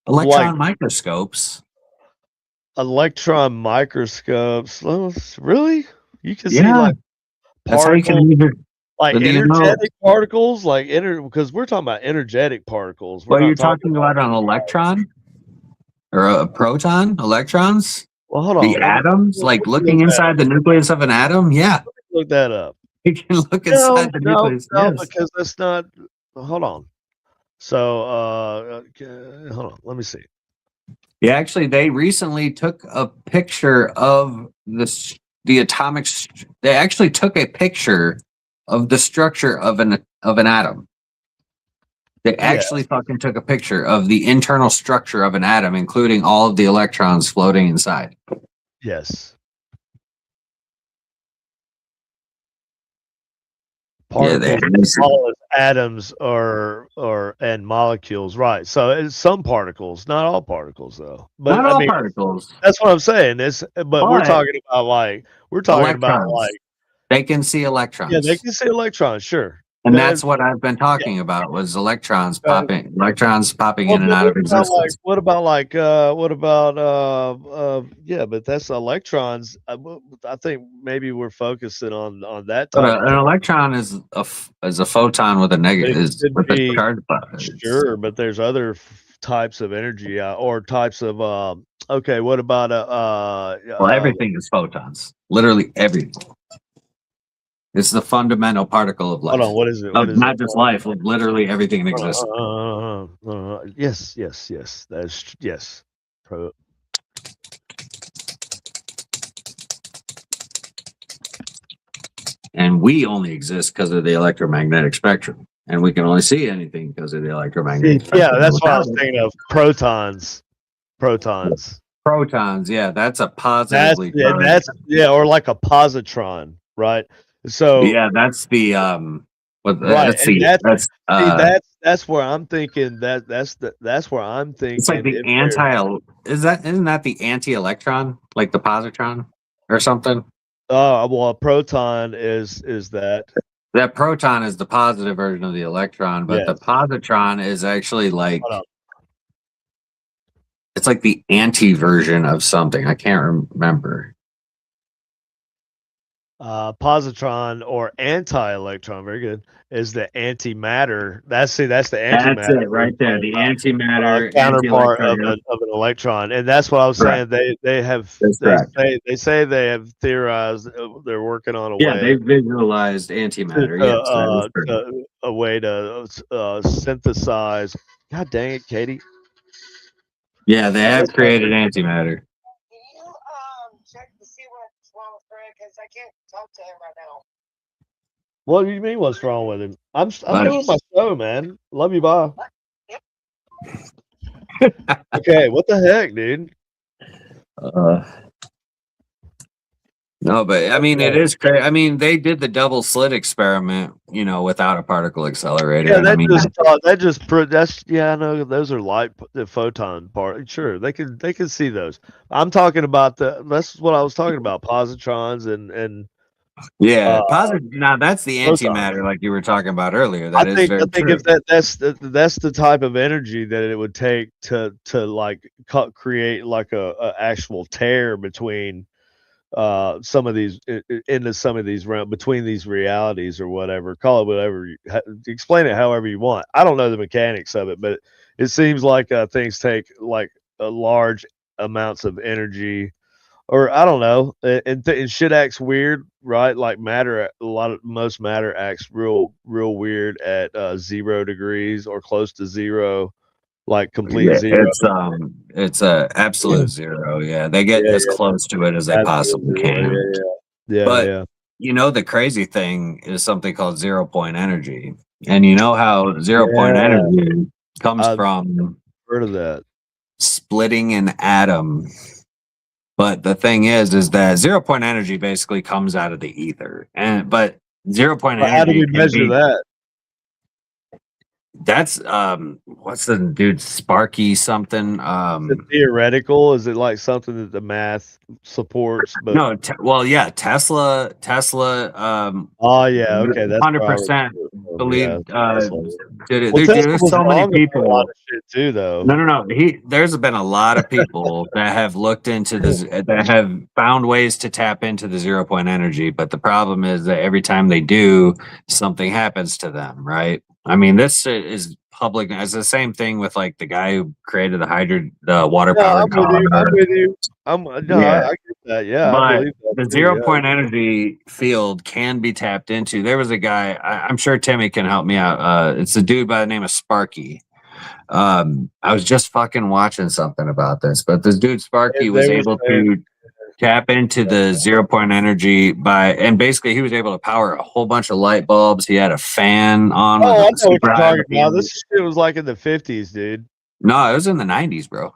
Electron microscopes. Electron microscopes. Really? You can see that's how you can measure. Like energetic particles, because we're talking about energetic particles. You're talking about an electron, or a proton, electrons, Well, hold on. the atoms, like looking inside the nucleus of an atom. Yeah, Look that up. you can look inside the No, nucleus. Yes. because that's not. Hold on. So, hold on. Let me see. Yeah, actually, they recently took a picture of the atomic. They actually took a picture of the structure of an atom. They actually fucking took a picture of the internal structure of an atom, including all of the electrons floating inside. Yes. Yeah, they Particles, all as atoms and molecules, right? So it's some particles, not all particles, though. But not I all mean, particles. that's what I'm saying. But we're But talking about electrons. They can see electrons. yeah, they can see electrons, sure. And that's what I've been talking about was electrons popping in and out of existence. What about yeah, but that's electrons. I think maybe we're focusing on that But type of an electron is a photon with a negative, is could with a be- charge. Sure, but there's other types of energy or types of okay, what about Well, everything is photons. Literally everything. It's the fundamental particle of life. hold on, what is it? Not just life, literally everything in existence. Yes. That's yes. And we only exist because of the electromagnetic spectrum. And we can only see anything because of the electromagnetic spectrum. Yeah, that's what I was thinking of. Protons. Protons, yeah, that's a positively. Or like a positron, right? So yeah, that's the right. Let's see. That's where I'm thinking that's where I'm thinking. It's like the isn't that the anti-electron, like the positron or something? Well, a proton is that. That proton is the positive version of the electron, but the positron is actually like it's like the anti version of something. I can't remember. Positron or anti-electron, very good, is the antimatter. That's the antimatter. That's it right there. The antimatter counterpart of an electron, and that's what I was saying. They say they have theorized. They're working on a way. They visualized antimatter. A way to synthesize. God dang it, Katie. Yeah, they have created antimatter. Check to see what's wrong with Greg because I can't talk to him right now. What do you mean? What's wrong with him? I'm doing my show, man. Love you, bye. Okay, what the heck, dude? No, but I mean, it is crazy. I mean, they did the double slit experiment, without a particle accelerator. Yeah, I know those are light, the photon part. Sure, they can see those. I'm talking about that's what I was talking about, positrons and now that's the antimatter, like you were talking about earlier. I think if that's the type of energy that it would take to like create like a actual tear between some of these between these realities or whatever, call it whatever, explain it however you want. I don't know the mechanics of it, but it seems like things take like large amounts of energy, or I don't know, and shit acts weird, right? Like most matter acts real weird at 0 degrees or close to zero. Like complete zero. It's a absolute zero. Yeah, they get as close to it as they possibly can. But the crazy thing is something called 0 point energy, and you know how 0 point energy comes from. Heard of that? Splitting an atom. But the thing is that 0 point energy basically comes out of the ether, but 0 point energy. How do we measure that? That's what's the dude, Sparky something? Is it theoretical? Is it like something that the math supports? But no, Tesla. Oh yeah, okay, that's 100% believe. Did it? Well, There's so many people. A lot of shit too, though. No. There's been a lot of people that have looked into this, that have found ways to tap into the 0 point energy. But the problem is that every time they do, something happens to them, right? I mean, this is public. It's the same thing with like the guy who created the water No, powered I'm with car. you. I'm with you. I get that. Yeah, I But believe that the too. zero Yeah. point energy field can be tapped into. There was a guy, I'm sure Timmy can help me out. It's a dude by the name of Sparky. I was just fucking watching something about this, but this dude Sparky was They were able saying, to tap into the 0 point energy and basically he was able to power a whole bunch of light bulbs. He had a fan on with "Oh, I a know what super you're high talking about. beam. This shit was like in the 50s, dude." No, it was in the 90s, bro.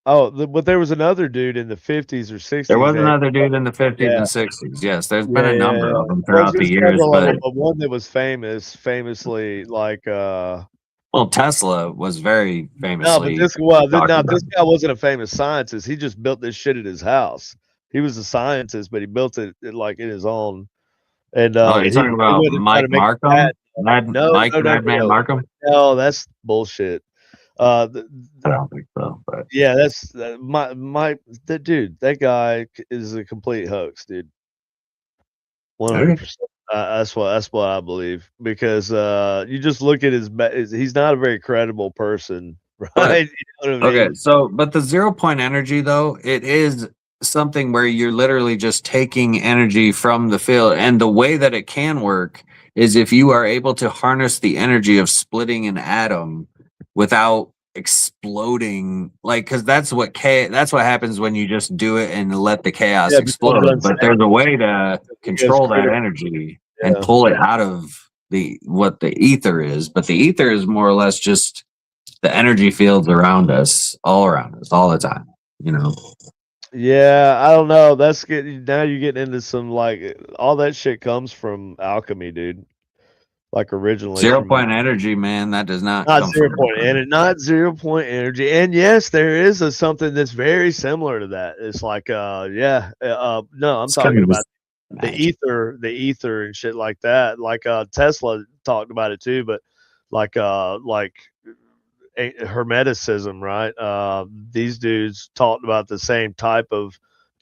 Oh, but there was another dude in the 50s or 60s. There was that- another dude in the 50s Yeah. and 60s. Yes, there's Yeah, been a yeah, number yeah. of them Well, throughout the there's years, several of them, but but one that was famously like well, Tesla was very no, famously. but this guy wasn't a famous scientist. He just built this shit at his house. He was a scientist, but he built it like in his own. And Oh, you're talking about went and tried Mike to make a Markham? patent. Mike Madman Markham? No, that's bullshit. I don't think so, but Yeah, that's that guy is a complete hoax, dude. 100%. That's what I believe because you just look at he's not a very credible person, right? You know what I mean? okay. So, but the 0 point energy though, it is something where you're literally just taking energy from the field, and the way that it can work is if you are able to harness the energy of splitting an atom without exploding, like because that's what happens when you just do it and let the chaos Yeah, because explode. it's But there's a way to control that critical. energy Yeah. and pull it out of what the ether is. But the ether is more or less just the energy fields around us, all the time, you know. Yeah, I don't know. Now you're getting into some like all that shit comes from alchemy, dude. Like originally 0 from point energy, man, that does not not come 0 from point energy, not 0 point energy. And yes, there is something that's very similar to that. It's like no, I'm It's talking kind of about magic. the ether and shit like that. Like Tesla talked about it too, but like hermeticism, right? These dudes talked about the same type of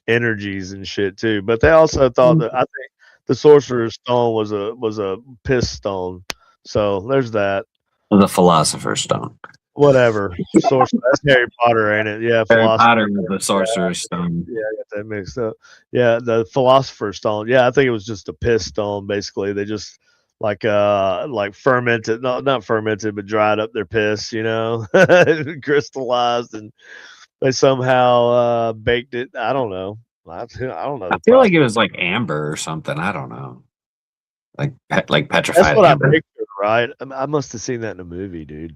energies and shit too. But they also thought that I think the Sorcerer's Stone was a piss stone. So there's that. The Philosopher's Stone. Whatever. Sorcerer. That's Harry Potter, ain't it? Yeah, Harry philosopher. Potter was the Sorcerer's Stone. Yeah, I got that mixed up. Yeah, the Philosopher's Stone. Yeah, I think it was just a piss stone. Basically, they just like fermented, not fermented, but dried up their piss. You know, crystallized, and they somehow baked it. I don't know. I don't know. I feel like it was like amber or something. I don't know. Like petrified That's what amber. I pictured, right? I must have seen that in a movie, dude.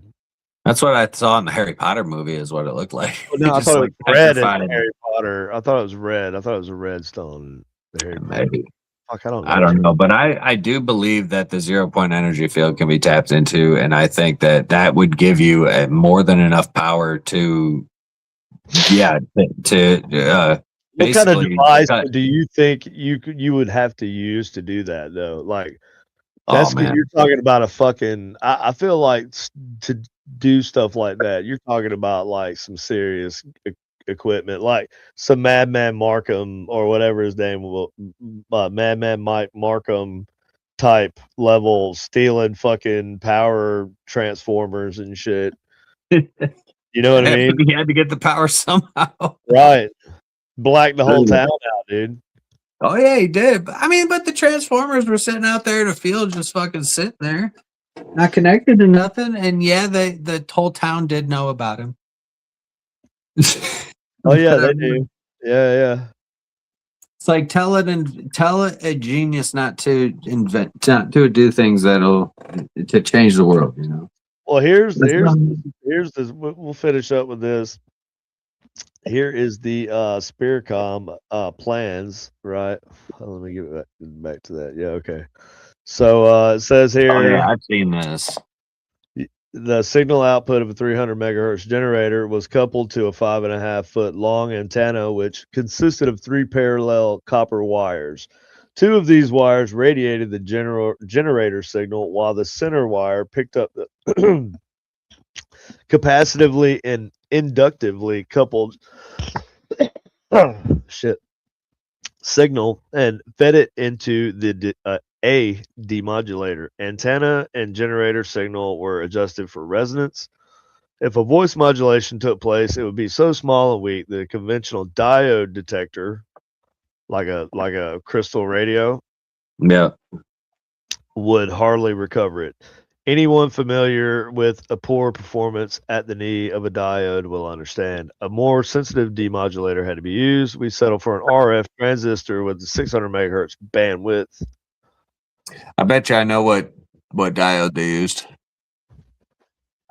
That's what I saw in the Harry Potter movie. Is what it looked like. Oh, no, I Just thought like it was red in petrified. Harry Potter. I thought it was red. I thought it was a red stone. The Harry Potter. Maybe. Fuck, I don't know. I don't know, but I do believe that the 0 point energy field can be tapped into, and I think that would give you more than enough power to What kind of basically device cut- do you think you would have to use to do that though? Like Oh that's man, you're talking about a fucking. I feel like to do stuff like that, you're talking about like some serious equipment, like some Madman Markham or whatever his name will, Madman Mike Markham type level, stealing fucking power transformers and shit. You know what I mean? he had to get the power somehow. Right. Black the whole town out, dude. Oh yeah, he did. But the Transformers were sitting out there in the field, just fucking sitting there, not connected to nothing. And yeah, the whole town did know about him. Oh yeah, they do. Yeah. It's like tell a genius not to not to do things that'll to change the world. You know. Well, here's this. We'll finish up with this. Here is the Spearcom plans, right? Let me give it back to that. Yeah, okay. So it says here. Oh yeah, I've seen this. The signal output of a 300 megahertz generator was coupled to a 5.5 foot long antenna, which consisted of 3 parallel copper wires. 2 of these wires radiated the generator signal, while the center wire picked up the capacitively and inductively coupled signal and fed it into the a demodulator. Antenna and generator signal were adjusted for resonance. If a voice modulation took place, it would be so small and weak that a conventional diode detector, like a crystal radio, Yeah. would hardly recover it. Anyone familiar with a poor performance at the knee of a diode will understand. A more sensitive demodulator had to be used. We settled for an RF transistor with a 600 megahertz bandwidth. I bet you I know what diode they used.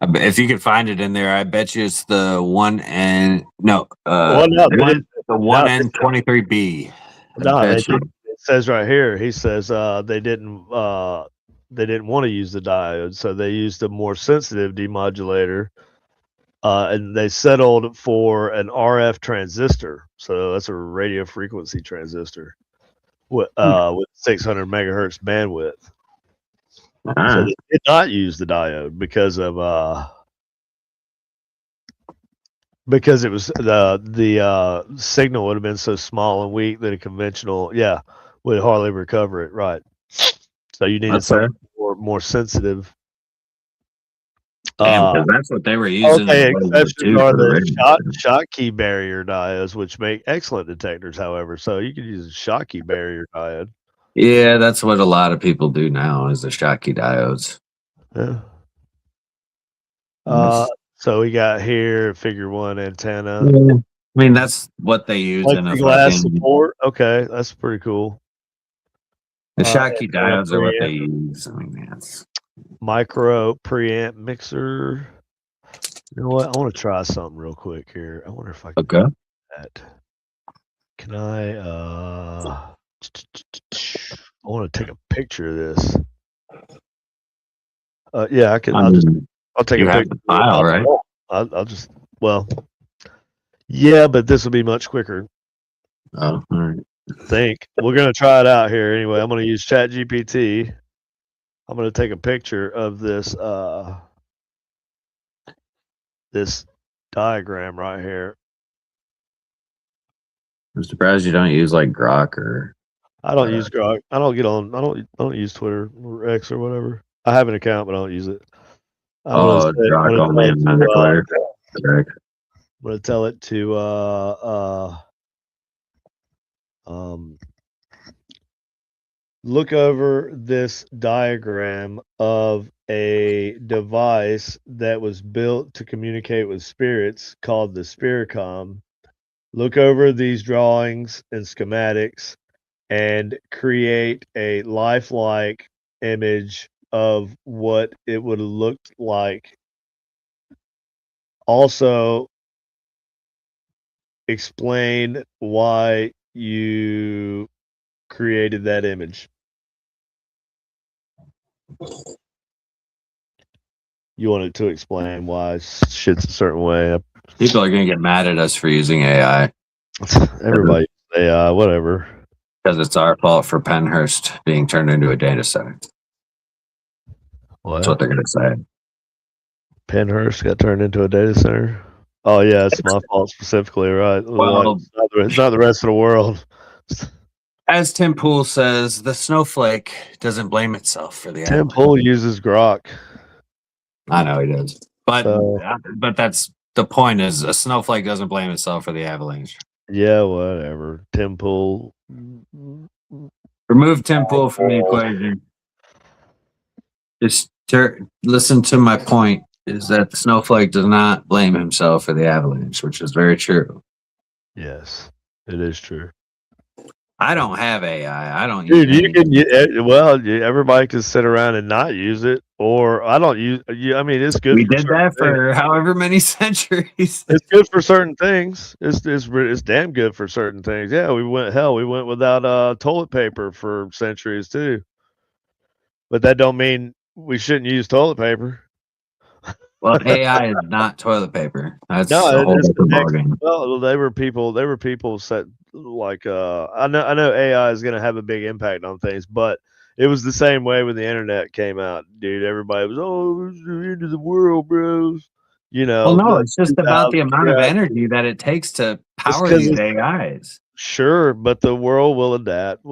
If you could find it in there, I bet you it's the Well, no, they didn't. the No, one they N said- 23B. No, they bet you. didn't. It says right here. He says they didn't want to use the diode, so they used a more sensitive demodulator, and they settled for an RF transistor. So that's a radio frequency transistor with 600 megahertz bandwidth. So they did not use the diode because it was the signal would have been so small and weak that a conventional would hardly recover it. Right. So you needed That's fair. something more sensitive. Damn, 'cause that's what they were using. Okay, in World War exceptions II are for the the radio. Schottky barrier diodes, which make excellent detectors. However, so you could use a Schottky barrier diode. Yeah, that's what a lot of people do now is the Schottky diodes. Yeah. Yes. So we got here figure 1 antenna. I mean, that's what they use in a Plexiglass fucking. support. Okay, that's pretty cool. The Schottky antenna diodes are what preamp. they use. I mean, that's Micro preamp mixer. You know what? I want to try something real quick here. I wonder if I can okay. do that. Can I I want to take a picture of this. Yeah, I can. I'll take you a have picture. the file, right? I'll just yeah, but this will be much quicker. Oh, all right. I think we're gonna try it out here anyway. I'm gonna use ChatGPT. I'm gonna take a picture of this this diagram right here. I'm surprised you don't use like Grok or. I don't use Grok. I don't get on. I don't use Twitter or X or whatever. I have an account, but I don't use it. Grok only and not Twitter. Correct. I'm gonna tell it to look over this diagram of a device that was built to communicate with spirits called the Spiricom. Look over these drawings and schematics and create a lifelike image of what it would have looked like. Also, explain why you created that image. You wanted to explain why shit's a certain way. People are gonna get mad at us for using AI Everybody, AI, whatever. because it's our fault for Penhurst being turned into a data center. That's what they're gonna say. Penhurst got turned into a data center. Oh yeah, it's my fault specifically, right? Well, it's not the rest of the world. As Tim Pool says, the snowflake doesn't blame itself for the Tim Pool uses Grok. I know he does, but So- but that's the point. Is a snowflake doesn't blame itself for the avalanche. Yeah, whatever. Tim Pool. Remove Tim Pool from the equation. Just listen to my point. Is that the snowflake does not blame himself for the avalanche, which is very true. Yes, it is true. I don't have AI. I don't. Dude, use you can. Everybody can sit around and not use it, or I don't use. I mean, it's good. We for did certain that things. for however many centuries. It's good for certain things. It's damn good for certain things. Yeah, we went without toilet paper for centuries too. But that don't mean we shouldn't use toilet paper. Well, AI is not toilet paper. That's No, a whole it's different the next- ballgame. Well, they were people set like I know AI is gonna have a big impact on things, but it was the same way when the internet came out, dude. Everybody was it's the end of the world, bros. You know. Well, no, but it's just about the amount of 2000, energy that it takes to power 'cause these it's- AIs. Sure, but the world will adapt.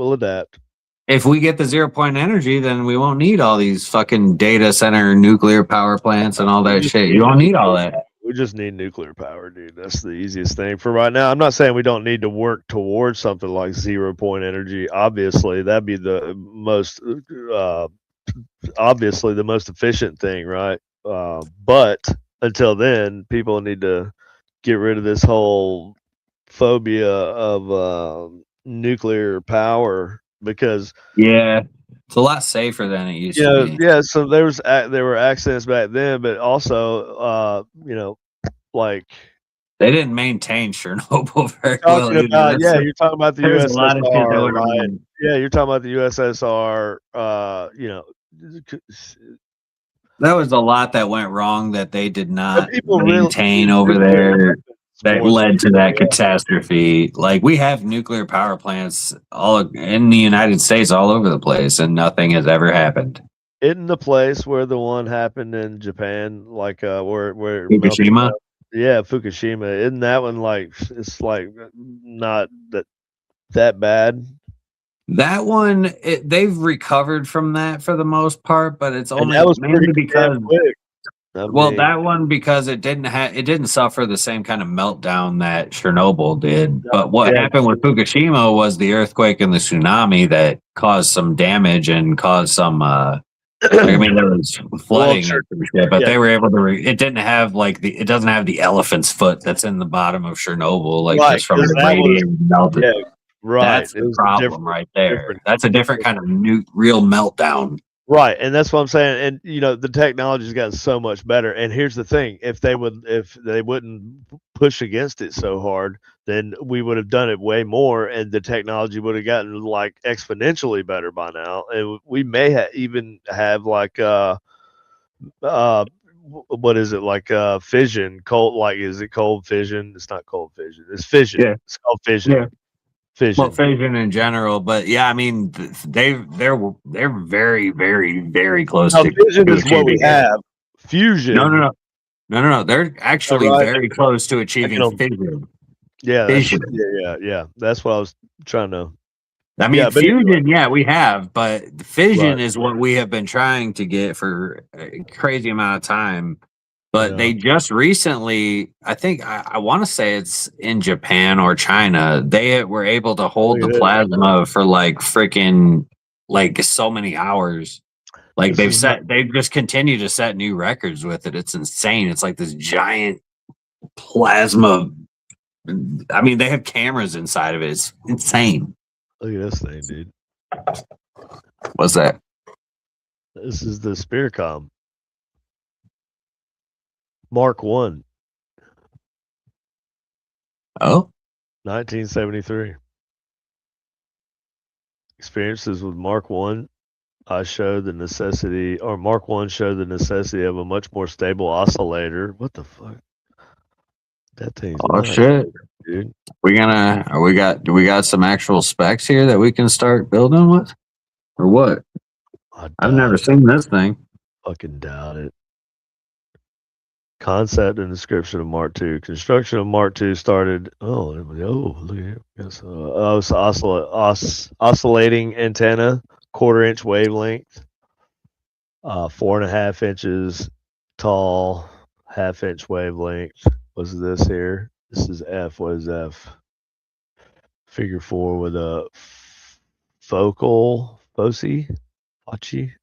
if we get the 0 point energy, then we won't need all these fucking data center nuclear power plants and all that shit. You don't need all that. We just need nuclear power, dude. That's the easiest thing for right now. I'm not saying we don't need to work towards something like 0 point energy. Obviously, that'd be the most obviously the most efficient thing, right? But until then, people need to get rid of this whole phobia of nuclear power because Yeah, it's a lot safer than it used to be. yeah. So there were accidents back then, but also like They didn't maintain Chernobyl very well. talking about Either. you're talking about the There's a lot of shit that USSR, went right? wrong. Yeah, you're talking about the USSR. That was a lot that went wrong that they did not people maintain over there. That led to that catastrophe. Like we have nuclear power plants all in the United States, all over the place, and nothing has ever happened. Isn't the place where the one happened in Japan, like where it melted Fukushima. down? Yeah, Fukushima. Isn't that one like it's like not that bad? That one, they've recovered from that for the most part, but it's And only that was mainly pretty because damn quick. well, that one because it didn't suffer the same kind of meltdown that Chernobyl did. But what happened with Fukushima was the earthquake and the tsunami that caused some damage and caused some. I mean, there was flooding, sure. and shit, but they were able to. It didn't have it doesn't have the elephant's foot that's in the bottom of Chernobyl, like Right, just from 'cause the that was- radiation melted. Yeah, right. That's It the was a problem right there. different- That's a different kind of real meltdown. Right, and that's what I'm saying. And the technology's gotten so much better. And here's the thing: if they wouldn't push against it so hard, then we would have done it way more, and the technology would have gotten like exponentially better by now. And we may even have like what is it like fission cold, like is it cold fission? It's not cold fission, it's fission. Yeah. It's called fission. Yeah. Fission. Well, fission in general, but yeah, I mean, they're very, very, very close Now, to fission is what we achieving it. have. Fusion. No. They're actually Right. very close to achieving know. fission. Yeah, Fission. yeah. That's what I was trying to. I mean, Yeah, but fusion, yeah, we have, but fission Right. is what we have been trying to get for a crazy amount of time. But Yeah. they just recently, I think, I want to say it's in Japan or China, they were able to hold the Yeah. plasma for like freaking like so many hours. Like This is they've just continued to set new records with it. It's insane. It's like this giant plasma. I mean, they have cameras inside of it. It's insane. Look at this thing, dude. What's that? This is the Spearcom Mark 1, Oh, 1973. Experiences with Mark 1. Mark 1 showed the necessity of a much more stable oscillator. What the fuck? That thing's oh nuts, shit. dude. Do we got some actual specs here that we can start building with? Or what? I've never seen this thing. Fucking doubt it. Concept and description of Mark II. Construction of Mark II started. Oh, look at it. Yes, oscillating antenna, 1/4-inch wavelength, 4.5 inches tall, 1/2-inch wavelength. What's this here? This is F. What is F? Figure 4 with a foci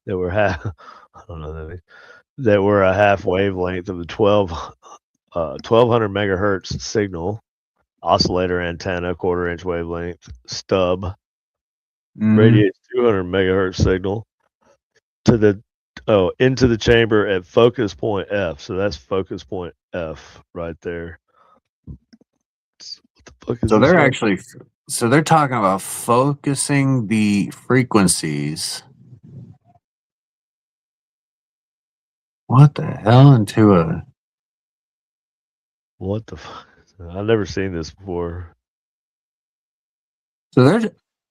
that were half. I don't know that. That were a half wavelength of the 1200 megahertz signal, oscillator antenna, 1/4-inch wavelength, stub, radiates 200 megahertz signal into the chamber at focus point F. So that's focus point F right there. What the fuck is So this they're one? actually they're talking about focusing the frequencies. What the hell into a What the fuck? I've never seen this before. So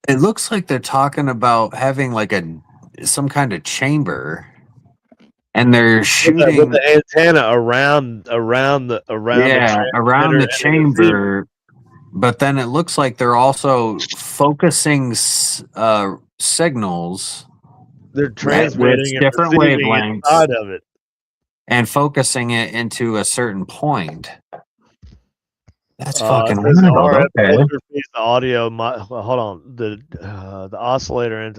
it looks like they're talking about having like some kind of chamber, and they're shooting with the antenna around the around the chamber. But then it looks like they're also focusing signals They're with transmitting and different receiving wavelengths inside of it. and focusing it into a certain point. That's fucking It says the wild. RF Okay. filter feeds the audio. Well, hold on. The oscillator and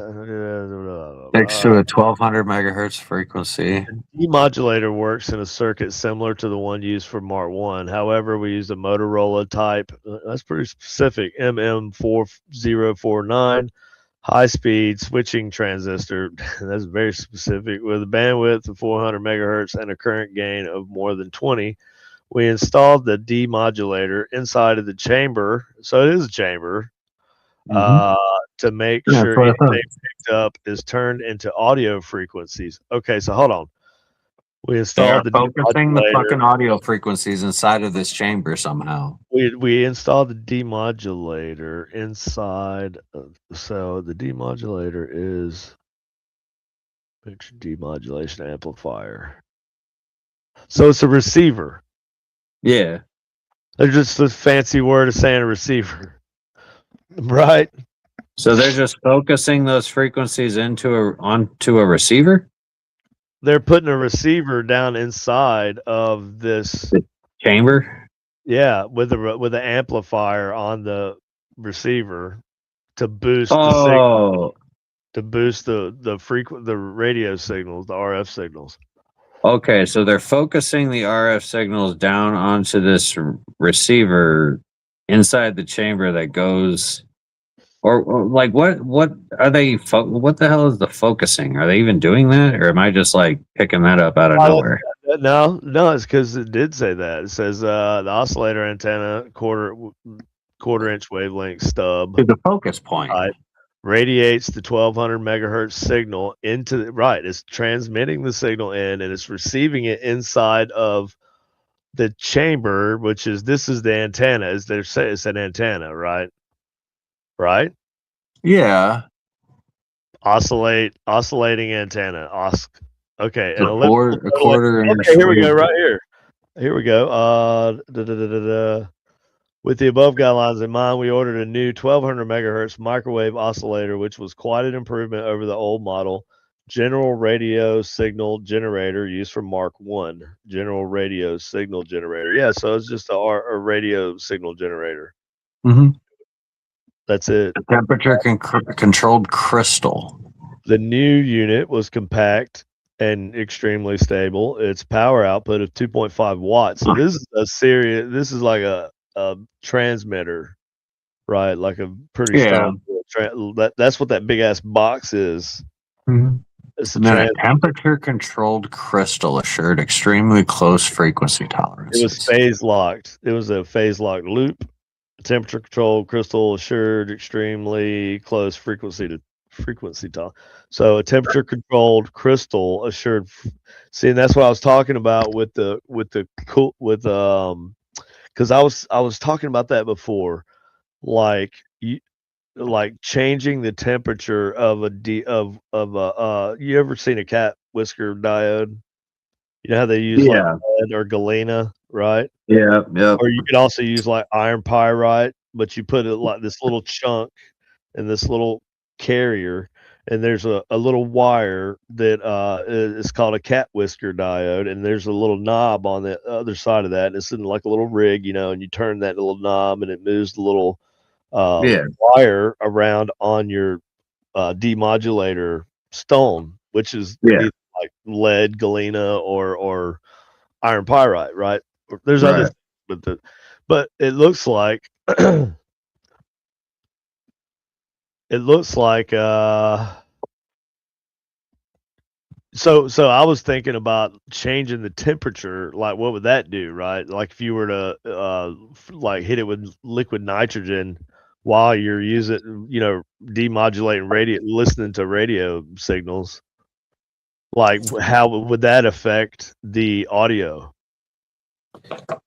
Thanks to a 1200 megahertz frequency. demodulator works in a circuit similar to the one used for Mark 1. However, we use a Motorola type. That's pretty specific. MM4049 high-speed switching transistor. That's very specific with a bandwidth of 400 megahertz and a current gain of more than 20. We installed the demodulator inside of the chamber, so it is a chamber, to make Yeah, sure that's what I thought. anything picked up is turned into audio frequencies. Okay, so hold on. We They are installed the focusing the demodulator. fucking audio frequencies inside of this chamber somehow. We installed the demodulator inside. So the demodulator is picture demodulation amplifier. So it's a receiver. Yeah. They're just a fancy word of saying a receiver, right? So they're just focusing those frequencies onto a receiver They're putting a receiver down inside of this, chamber. yeah, with an amplifier on the receiver to boost the signal, Oh, to boost the radio signals, the RF signals. okay. So they're focusing the RF signals down onto this receiver inside the chamber that goes, or like what are they? What the hell is the focusing? Are they even doing that, or am I just like picking that up out of nowhere? No, it's because it did say that. It says the oscillator antenna quarter-inch wavelength stub To the focus point. radiates the 1200 megahertz signal into right. It's transmitting the signal in, and it's receiving it inside of the chamber, which is this is the antenna. Is there say it's an antenna, right? Right? Yeah. Oscillating antenna. Okay, A quarter inch. Okay, here we go. Right here. Here we go. With the above guidelines in mind, we ordered a new 1200 megahertz microwave oscillator, which was quite an improvement over the old model. General radio signal generator used for Mark 1. General radio signal generator. Yeah, so it's just a radio signal generator. Mm-hmm. That's it. Temperature controlled crystal. The new unit was compact and extremely stable. Its power output of 2.5 watts. So this is like a transmitter, right? Like a pretty strong. That's what that big ass box is. Mm-hmm. It's and then a temperature controlled crystal assured extremely close frequency tolerance. It was phase locked. It was a phase locked loop. Temperature controlled crystal assured extremely close frequency tolerance. So a temperature controlled crystal assured. See, and that's what I was talking about with because I was talking about that before, like changing the temperature of you ever seen a cat whisker diode? You know how they use like lead or galena, right? Yeah. Or you could also use like iron pyrite, but you put it like this little chunk in this little carrier, and there's a little wire that is called a cat whisker diode, and there's a little knob on the other side of that, and it's in like a little rig, and you turn that little knob and it moves the little wire around on your demodulator stone, which is either like lead, galena, or iron pyrite, right? There's other things, but it looks like so I was thinking about changing the temperature. Like, what would that do, right? Like if you were to like hit it with liquid nitrogen while you're using, demodulating radio, listening to radio signals, like how would that affect the audio?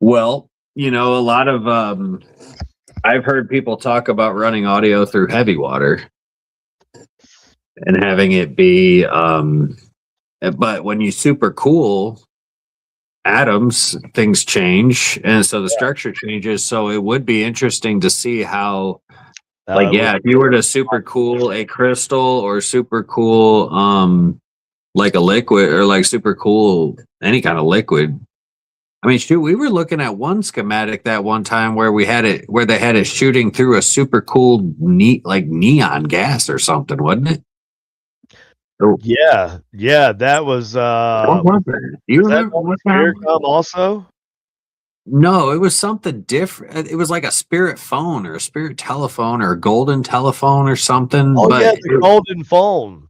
Well, a lot of I've heard people talk about running audio through heavy water and having it be but when you super cool atoms, things change, and so the structure changes. So it would be interesting to see how Like, yeah, if you were to super cool a crystal or super cool, like a liquid or like super cool any kind of liquid. I mean, shoot, we were looking at one schematic that one time where they had it shooting through a super cool like neon gas or something, wasn't it? Yeah, that was What was that? Do you was that remember on what the time? Spiritcom also? No, it was something different. It was like a spirit phone or a spirit telephone or a golden telephone or something. Oh but yeah, the golden phone.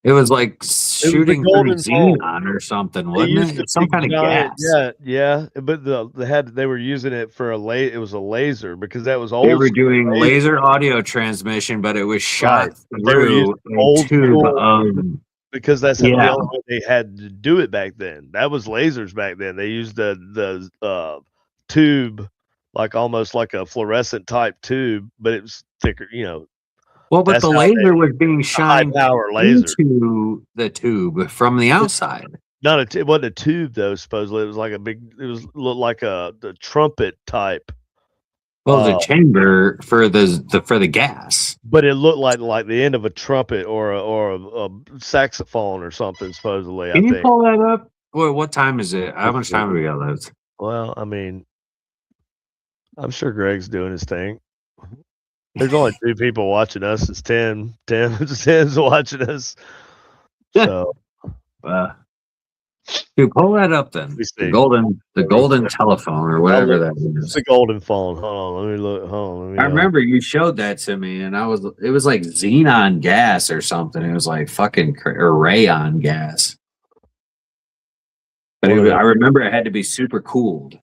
it was like It was the shooting through golden phone. xenon or something, They wasn't used it? a It's some big kind of giant, gas. yeah, but they were using it for it was a laser because that was They old were school doing laser. laser audio transmission, but it was Right. shot They were using through a old tube school of because that's the yeah. only way they had to do it back then. That was lasers back then. They used the tube, like almost like a fluorescent type tube, but it was thicker. Well, but That's the how laser was being a high shined power laser. into the tube from the outside. It wasn't a tube though. Supposedly, it was like a big. It looked like the trumpet type. Well, the chamber for the gas. But it looked like the end of a trumpet or a saxophone or something. Supposedly, Can I you think. pull that up? Well, what time is it? How much time do we got left? Well, I mean, I'm sure Greg's doing his thing. There's only 2 people watching us. It's 10. 10's watching us. So Dude, pull that up then. we The see. golden telephone or whatever that It's is. the golden phone. Hold on, let me look. Hold on, let me. I remember you showed that to me, and it was like xenon gas or something. It was like fucking or rayon gas. But I remember it had to be super cooled,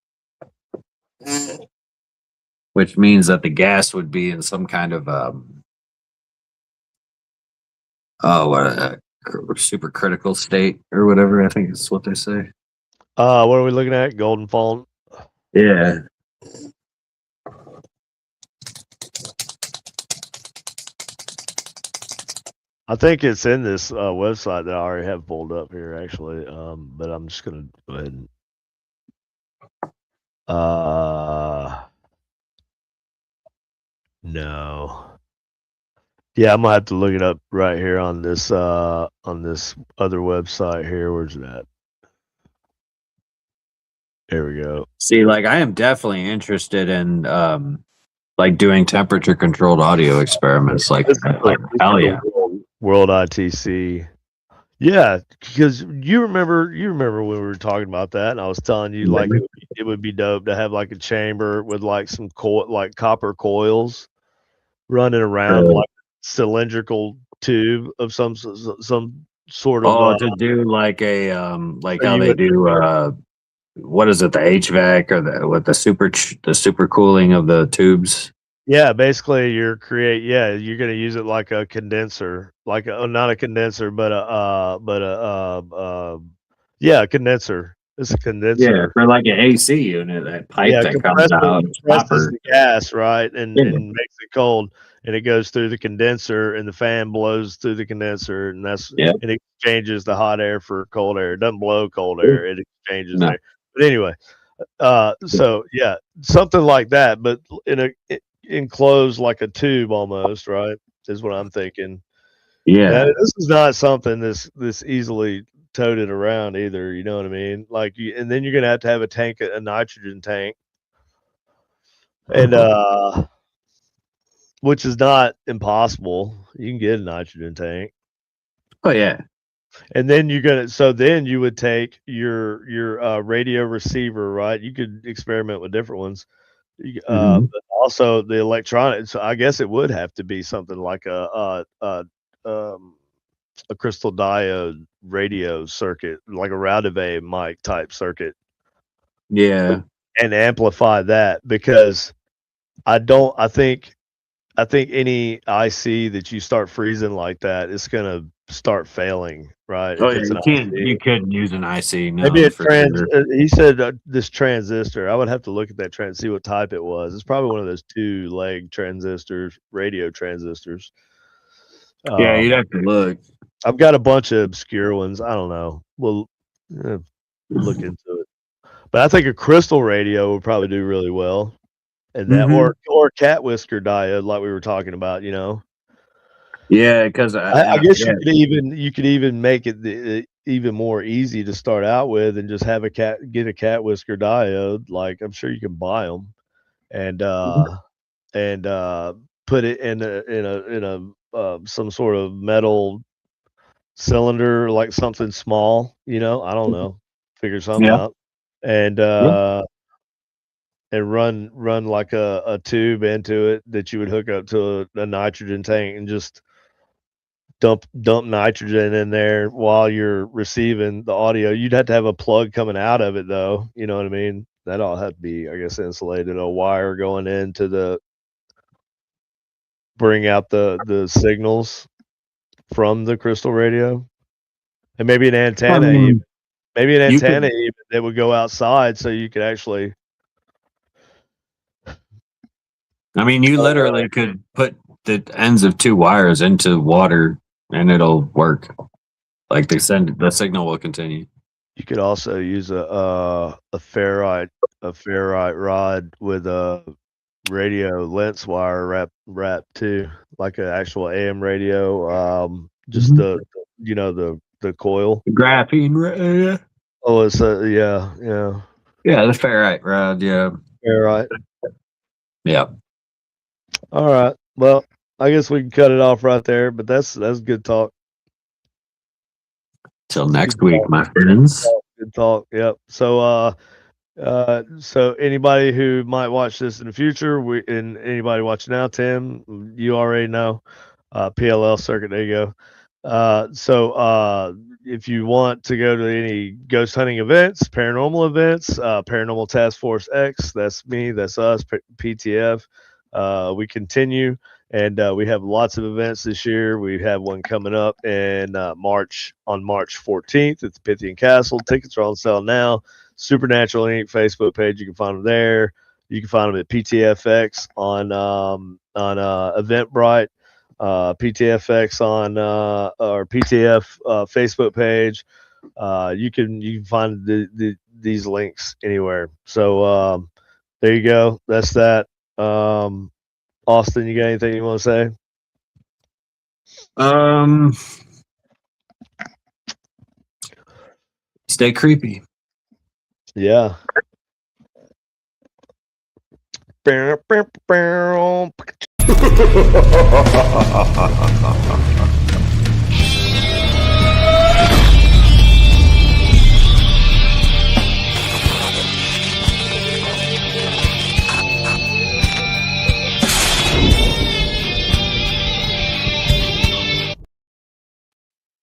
which means that the gas would be in some kind of super critical state or whatever. I think is what they say. What are we looking at? Golden phone. Yeah. I think it's in this website that I already have pulled up here, actually. But I'm just gonna go ahead and. No. Yeah, I'm gonna have to look it up right here on this other website here. Where's it at? There we go. See, like I am definitely interested in like doing temperature controlled audio experiments. Like hell yeah. World ITC. Yeah, because you remember when we were talking about that, and I was telling you like it would be dope to have like a chamber with like some like copper coils running around like a cylindrical tube of some sort of. To do like a like so how you they would- do what is it, the HVAC or the super cooling of the tubes? Yeah, basically you're gonna use it like a condenser, like not a condenser, but a condenser. It's a condenser. Yeah, for like an AC unit, that pipe that comes compresses, out. compresses the gas, right, and Yeah. makes it cold, and it goes through the condenser, and the fan blows through the condenser, and and it exchanges the hot air for cold air. It doesn't blow cold air; it exchanges No. there. But anyway, so yeah, something like that, but enclosed like a tube almost, right? Is what I'm thinking. Yeah. Now, this is not something this easily toted around either. You know what I mean? Like, and then you're gonna have a tank, a nitrogen tank, and which is not impossible. You can get a nitrogen tank. Oh yeah. And then then you would take your radio receiver, right? You could experiment with different ones. But also the electronic. So I guess it would have to be something like a crystal diode radio circuit, like a Raudevay mic type circuit. Yeah. And amplify that, because I think any IC that you start freezing like that, it's gonna start failing, right? Oh, If it's you couldn't use an IC. No, maybe for sure. he said this transistor. I would have to look at that see what type it was. It's probably one of those 2-leg transistors, radio transistors. Yeah, you'd have to look. I've got a bunch of obscure ones. I don't know. We'll look into it. But I think a crystal radio would probably do really well. and that Mhm. or cat whisker diode, like we were talking about. You know, Yeah, because I guess yeah, you could even make it even more easy to start out with, and just have get a cat whisker diode. Like I'm sure you can buy them, and put it in a some sort of metal cylinder, like something small. You know, I don't know, figure something yeah, out, and yeah. run like a tube into it that you would hook up to a nitrogen tank, and just dump nitrogen in there while you're receiving the audio. You'd have to have a plug coming out of it, though. You know what I mean? That all had to be, I guess, insulated. A wire going into the bring out the signals from the crystal radio, and maybe an I antenna. mean, Maybe an you antenna could. even that would go outside, so you could actually. I mean, you literally could put the ends of two wires into water, and it'll work. Like the signal will continue. You could also use a ferrite rod with a radio lens wire wrap too, like an actual AM radio. Just Mhm. the coil. The graphene, yeah, Oh, it's yeah yeah, the ferrite rod, yeah, ferrite. yeah. All right. Well, I guess we can cut it off right there. But that's good talk. Till It's next good week, talk. my friends. Good talk. Yep. So anybody who might watch this in the future, and anybody watching now, Tim, you already know, PLL circuit. There you go. If you want to go to any ghost hunting events, paranormal events, Paranormal Task Force X, that's me, that's us, PTF. We continue, and we have lots of events this year. We have one coming up in March 14th at the Pythian Castle. Tickets are on sale now. Supernatural Inc. Facebook page, you can find them there. You can find them at PTFX on Eventbrite. PTFX on or PTF Facebook page. You can find these links anywhere. So there you go. That's that. Austin, you got anything you want to say? Stay creepy. Yeah.